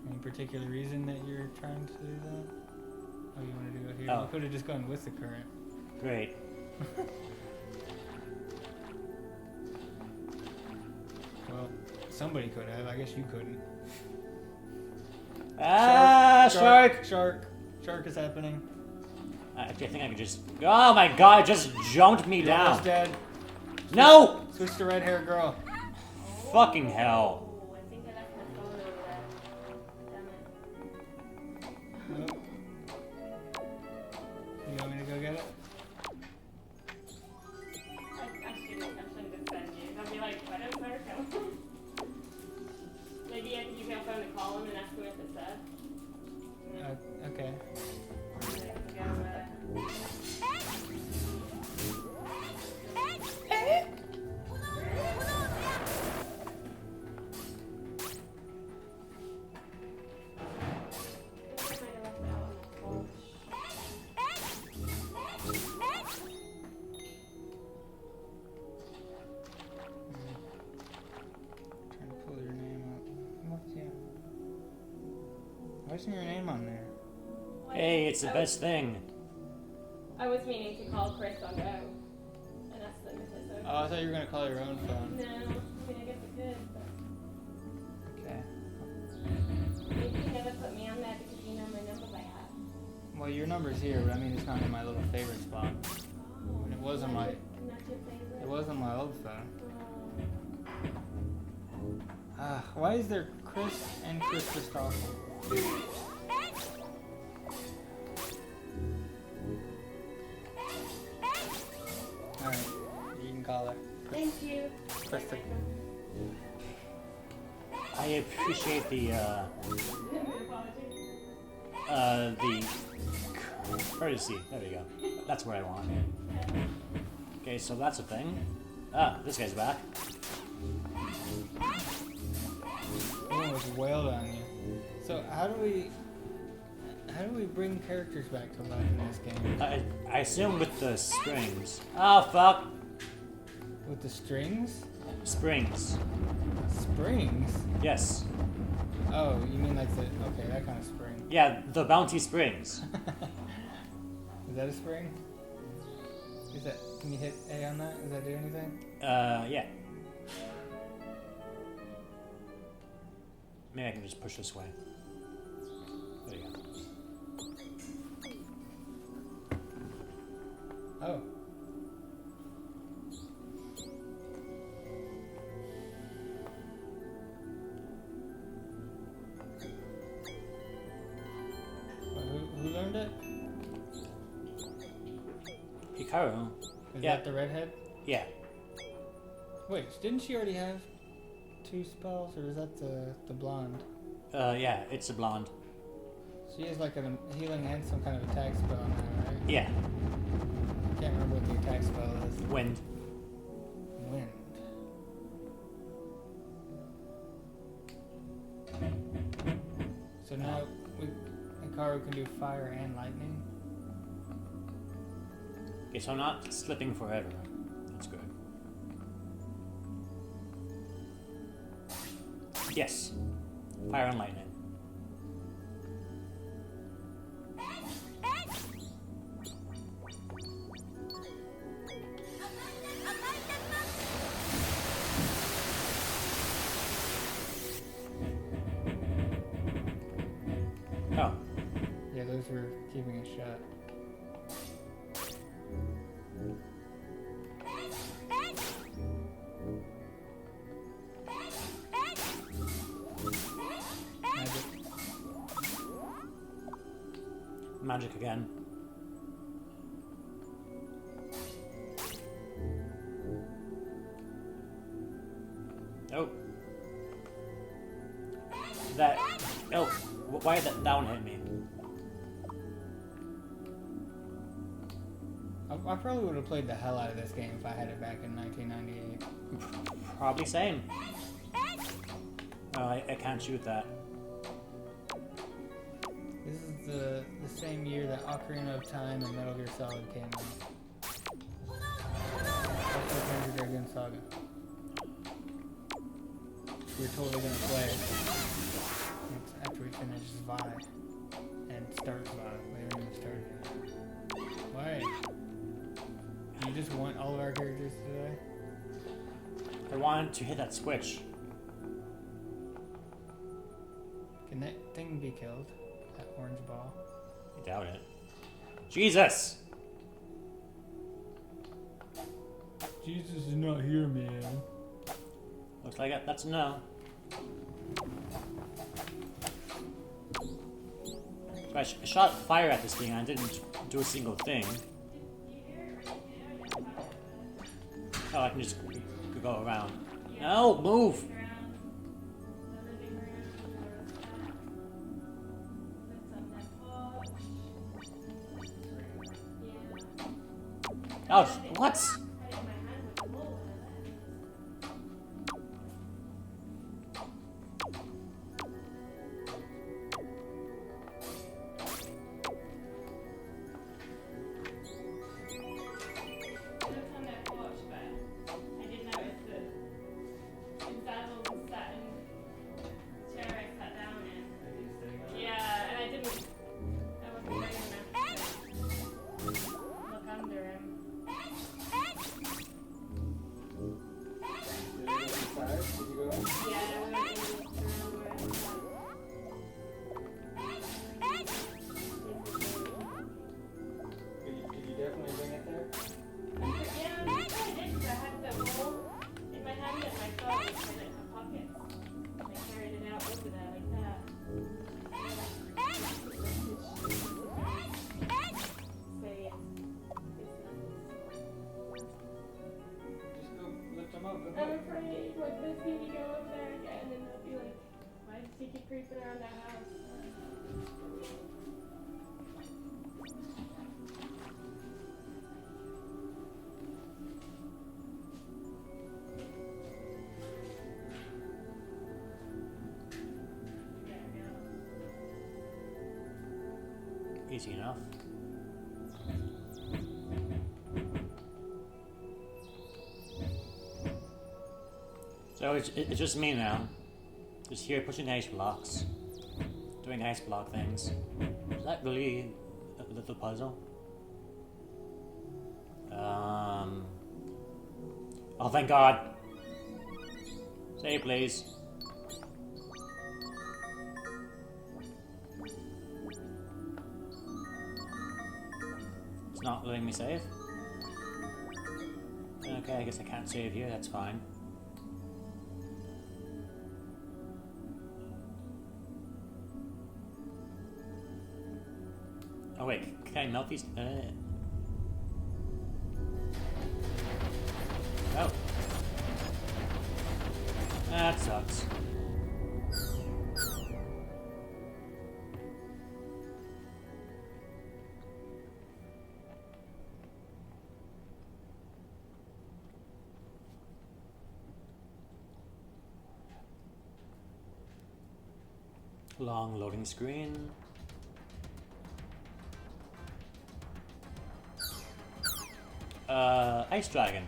Any particular reason that you're trying to do that? Oh, you wanted to go here? Oh. You could have just gone with the current. Great. Well, somebody could have. I guess you couldn't. Ah, shark. Shark. Shark is happening. Actually, I think I could just. Oh my god! It just jumped me You're almost down. dead. No! Switch to red hair girl. Fucking hell! Oh, I think I left my phone over there. Damn it. Nope. You want me to go get it? I shouldn't defend you. I'll be like, why don't I kill him? Maybe I could use my phone to call him and ask him if it's dead. Okay. Trying to pull your name up. What's your... Why isn't your name on there? Hey, it's the best thing. I was meaning to call Chris on Go and ask them if it's okay. Oh, I thought you were gonna call your own phone. No, I mean, I guess I could, but Okay. maybe you never put me on there because you know my number by heart. Well, your number's here, but I mean it's not in my little favorite spot. And it was on my. Not your favorite. It was on my old phone. Oh. Why is there Chris and Chris Christoffel? Alright, you can call her. Thank you. Krista. I appreciate the courtesy. There we go. That's where I want it. Okay, so that's a thing. Ah, this guy's back. Someone was wailed on you. So how do we bring characters back to life in this game? I assume with the springs. Oh fuck! With the strings? Springs. Springs? Yes. Oh, you mean like the okay, that kind of spring. Yeah, the bounty springs. Is that a spring? Is that can you hit A on that? Does that do anything? Yeah. Maybe I can just push this way. There you go. Oh. Well, who learned it? Hikaru. Is Yeah. that the redhead? Yeah. Wait, didn't she already have 2 spells, or is that the blonde? Yeah, it's a blonde. She has like a healing and some kind of attack spell now, right? Yeah. Can't remember what the attack spell is. Wind. Wind. So now Hikaru can do fire and lightning. Okay, so I'm not slipping forever. That's good. Yes. Fire and lightning. Oh. Yeah, those were keeping a shot. Magic. Magic again. Oh. That. Oh. Why did that down hit me? I probably would have played the hell out of this game if I had it back in 1998. Probably same. Oh, I can't shoot that. This is the same year that Ocarina of Time and Metal Gear Solid came out. That's the Panzer Dragoon Saga. We're totally gonna play it. It's after we finish Vi and start Vi. We haven't even started yet. Why? You just want all of our characters today? I wanted to hit that switch. Can that thing be killed? That orange ball? I doubt it. Jesus! Jesus is not here, man. Looks like that's a no. So I shot fire at this thing and I didn't do a single thing. Oh, I can just go around. No, move! Oh, what? I'm afraid, like, this see me go over there again, and they'll be like, why does he keep creeping around the house? Easy enough. So it's just me now. Just here pushing ice blocks. Doing ice block things. Is that really the puzzle? Oh, thank God. Save, please. It's not letting me save? Okay, I guess I can't save here, that's fine. Oh wait, can I melt these? Oh. That sucks. Long loading screen. Ice Dragon.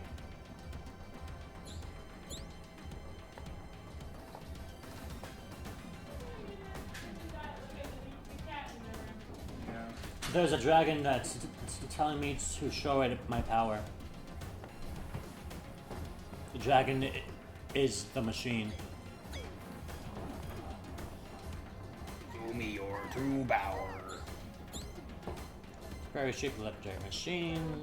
There's a dragon that's telling me to show it my power. The dragon is the machine. Show me your true power. Very cheap electric machine.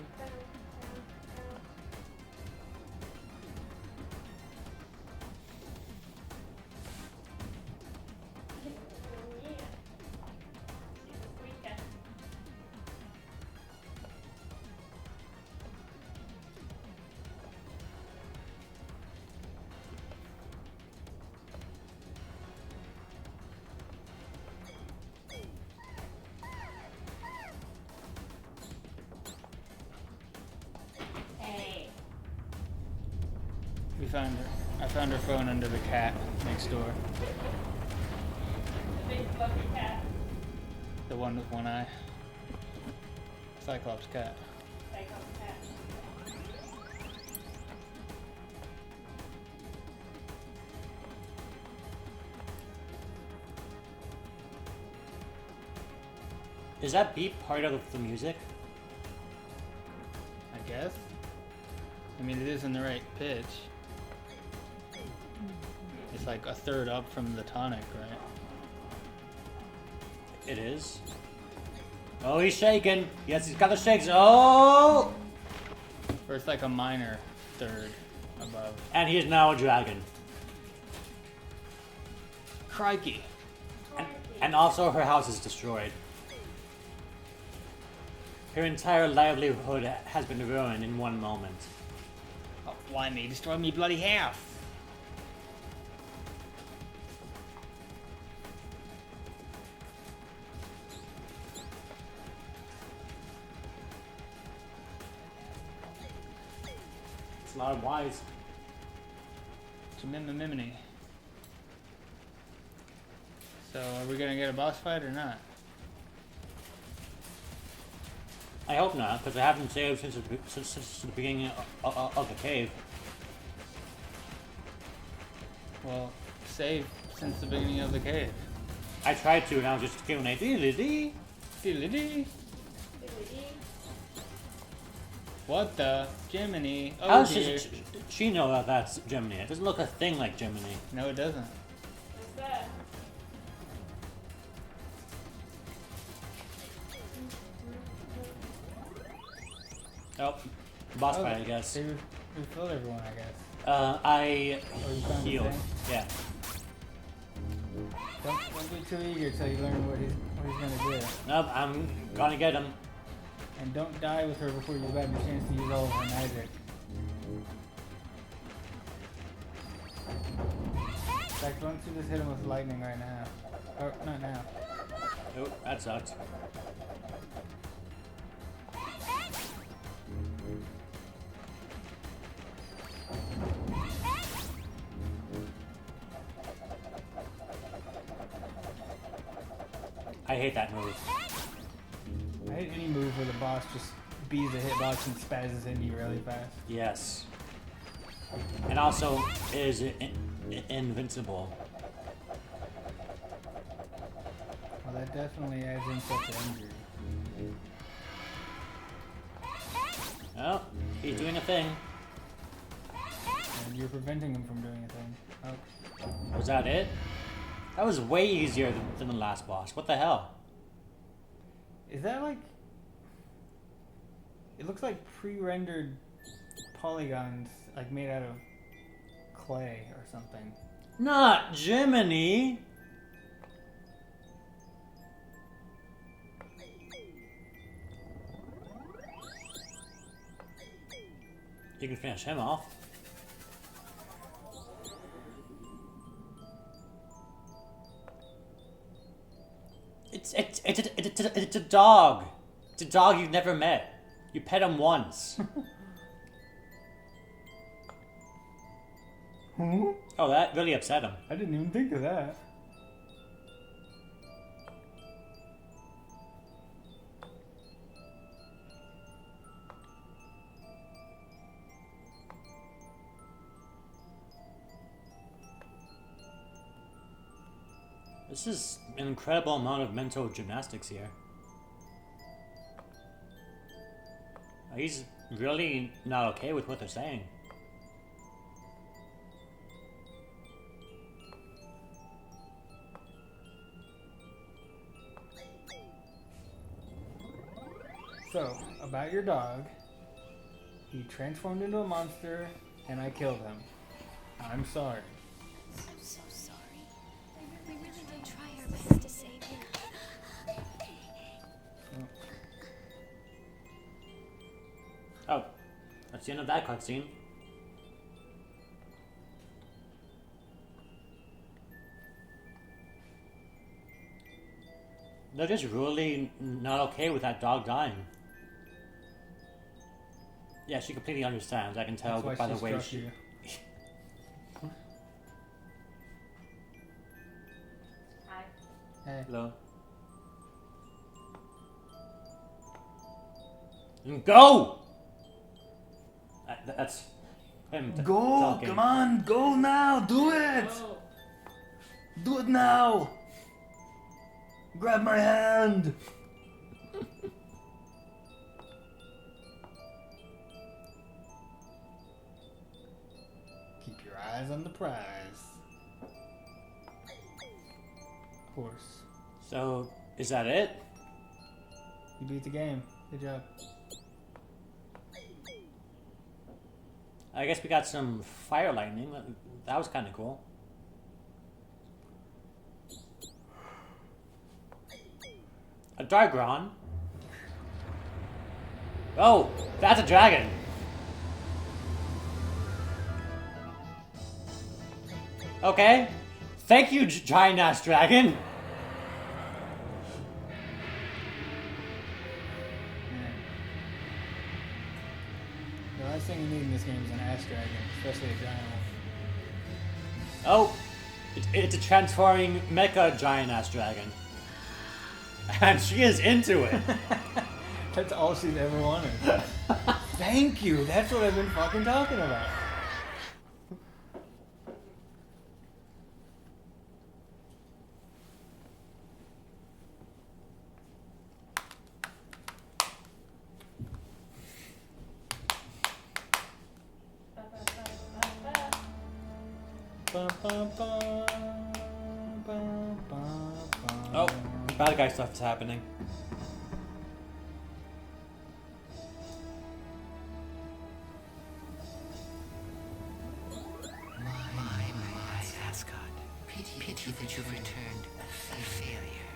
We found her. I found her phone under the cat next door. The big fluffy cat. The one with one eye. Cyclops cat. Cyclops cat. Is that beat part of the music? I guess. I mean, it is in the right pitch. It's like a third up from the tonic, right? It is. Oh, he's shaking. Yes, he's got the shakes. Oh! Or it's like a minor third above. And he is now a dragon. Crikey. And also her house is destroyed. Her entire livelihood has been ruined in one moment. Oh, why me? Destroy me bloody house. It's a lot of wise. Mimini. So, are we gonna get a boss fight or not? I hope not, because I haven't saved since the beginning of the cave. Well, save since the beginning of the cave. I tried to, and I was just giving a dee-dee-dee. Diddly-dee. What the? Jiminy. Oh, How dear. does she know that that's Gemini? It doesn't look a thing like Gemini. No, it doesn't. What's that? Oh, boss Oh, fight, I guess. They refilled everyone, I guess. I Oh, you found the healed. thing? Yeah. Don't get too eager till you learn what he's gonna do. Nope, I'm gonna get him. And don't die with her before you've gotten a chance to use all of her magic. In fact, why don't you just hit him with lightning right now? Oh, not now. Oh, that sucked. I hate that move. I hate any move where the boss just beats a hitbox and spazzes into you really fast. Yes. And also is invincible. Well, that definitely adds insult to injury. Oh, he's doing a thing. And you're preventing him from doing a thing. Oh. Was that it? That was way easier than the last boss. What the hell? Is that like... It looks like pre-rendered polygons, like made out of clay or something. Not Jiminy! You can finish him off. It's a dog. It's a dog you've never met. You pet him once. Oh, that really upset him. I didn't even think of that. This is an incredible amount of mental gymnastics here. He's really not okay with what they're saying. So, about your dog. He transformed into a monster, and I killed him. I'm sorry. I'm so sorry. We really did try our best to save you. Oh, that's the end of that cutscene. They're just really not okay with that dog dying. Yeah, she completely understands. I can tell That's by why the way struck she. you. Hi. Hey. Hello. Go! That's him. Go! Talking. Come on! Go now! Do it! Oh. Do it now! Grab my hand! Keep your eyes on the prize. Horse. So, is that it? You beat the game. Good job. I guess we got some fire lightning. That was kind of cool. A Dargron. Oh, that's a dragon. Okay. Thank you, giant ass dragon. The last thing you need in this game is an ass dragon, especially a giant one. Oh, it's a transforming mecha giant ass dragon. And she is into it. That's all she's ever wanted. Thank you. That's what I've been fucking talking about. Oh, bad guy stuff is happening. My Ascot. Pity that you've returned a failure.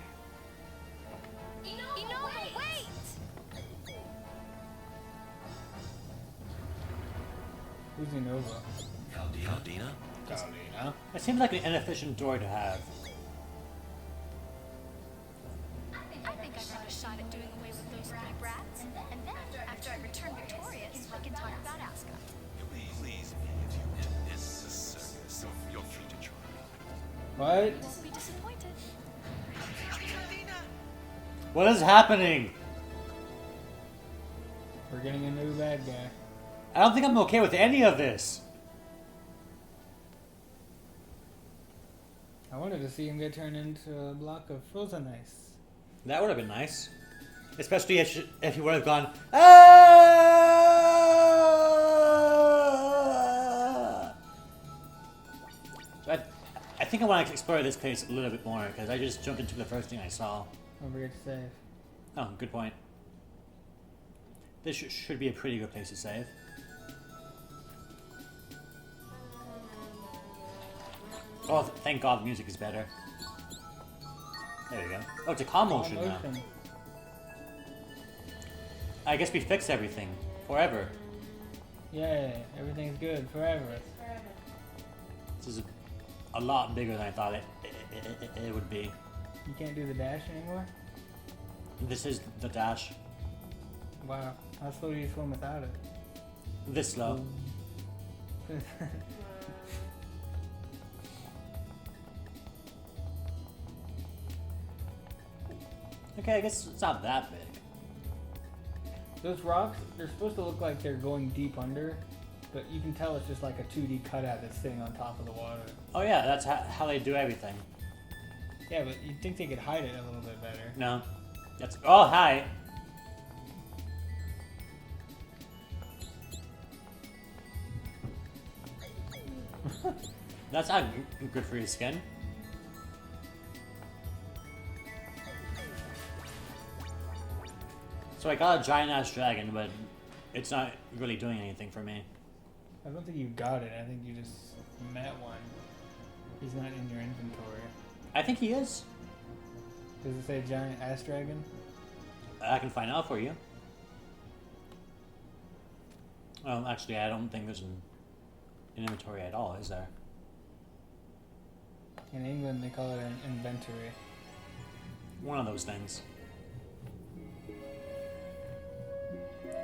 Wait! Who's Innova? Caldina? Caldina. It seems like an inefficient door to have. I think I've got a shot at doing away with those 3 brats, and then, after I return victorious, we can talk about Ascot. Please, if you end this circus, you're free to try. What? Won't be disappointed. What is happening? We're getting a new bad guy. I don't think I'm okay with any of this. I wanted to see him get turned into a block of frozen ice. That would have been nice. Especially if he would have gone, ah! But I think I want to explore this place a little bit more, because I just jumped into the first thing I saw. Don't forget to save. Oh, good point. This should be a pretty good place to save. Oh, thank God the music is better. There we go. Oh, it's a calm motion now. I guess we fixed everything. Forever. Yeah, everything's good forever. This is a lot bigger than I thought it would be. You can't do the dash anymore? This is the dash. Wow. How slow do you swim without it? This slow. Okay, I guess it's not that big. Those rocks, they're supposed to look like they're going deep under, but you can tell it's just like a 2D cutout that's sitting on top of the water. Oh yeah, that's how they do everything. Yeah, but you'd think they could hide it a little bit better. No. That's... Oh, hi! That's not good for your skin. So I got a giant ass dragon, but it's not really doing anything for me. I don't think you got it. I think you just met one. He's not in your inventory. I think he is. Does it say giant ass dragon? I can find out for you. Well, actually, I don't think there's an inventory at all, is there? In England, they call it an inventory. One of those things.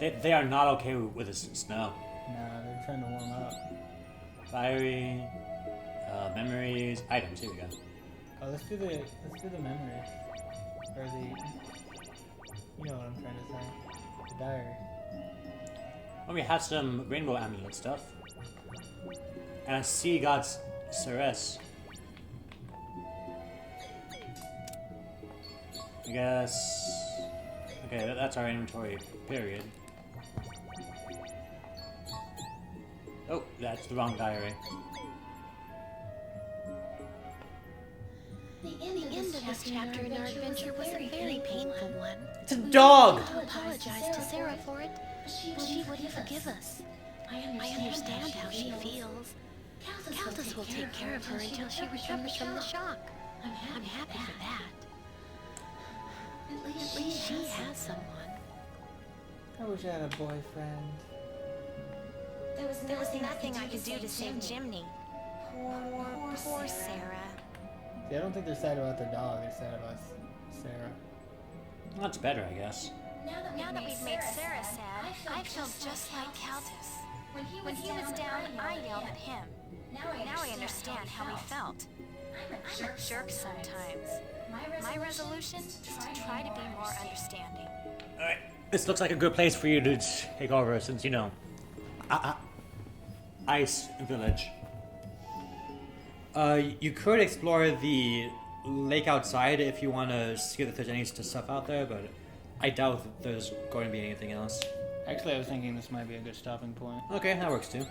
They are not okay with the snow. Nah, they're trying to warm up. Fiery, memories, items. Here we go. Oh, let's do the memories, or the. You know what I'm trying to say. The diary. Well, we have some rainbow amulet stuff, and a sea god's Ceres. I guess. Okay, that's our inventory. Period. Oh, that's the wrong diary. The end of This chapter in our adventure was a very painful one. It's a dog! I apologized to Sarah for it, but she wouldn't forgive us. I understand how she feels. Countess will take care of her until she recovers from the shock. I'm happy for that. At least she has someone. I wish I had a boyfriend. There was nothing I could do to save Jimny. Poor Sarah. See, I don't think they're sad about the dog. They're sad about Sarah. Well, that's better, I guess. Now that we've made Sarah sad, I felt just like Countess. When he was down, I yelled at him. Now I understand how he felt. I'm a jerk sometimes. My resolution is to try to be more understanding. Alright, this looks like a good place for you to take over since, you know, Ice Village. You could explore the lake outside if you want to see if there's any stuff out there, but I doubt that there's going to be anything else. Actually, I was thinking this might be a good stopping point. Okay, that works too.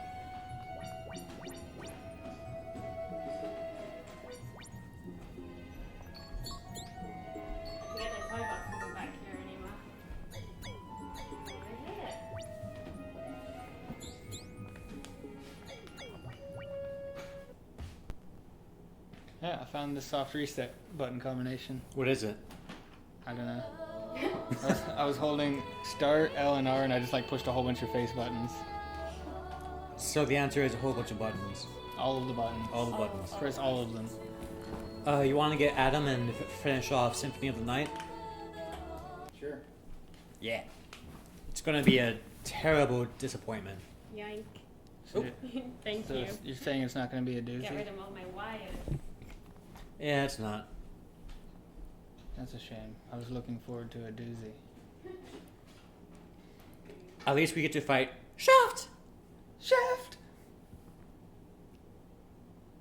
Yeah, the toy box isn't back here anymore. I hate it. Yeah, I found the soft reset button combination. What is it? I don't know. I was holding start, L, and R, and I just like pushed a whole bunch of face buttons. So the answer is a whole bunch of buttons. All of the buttons. All the buttons. Press all of them. You want to get Adam and finish off Symphony of the Night? Sure. Yeah. It's going to be a terrible disappointment. Yoink. So, Thank so you. you're saying it's not going to be a Get doozy? rid of all my wires. Yeah, it's not. That's a shame. I was looking forward to a doozy. At least we get to fight Shaft!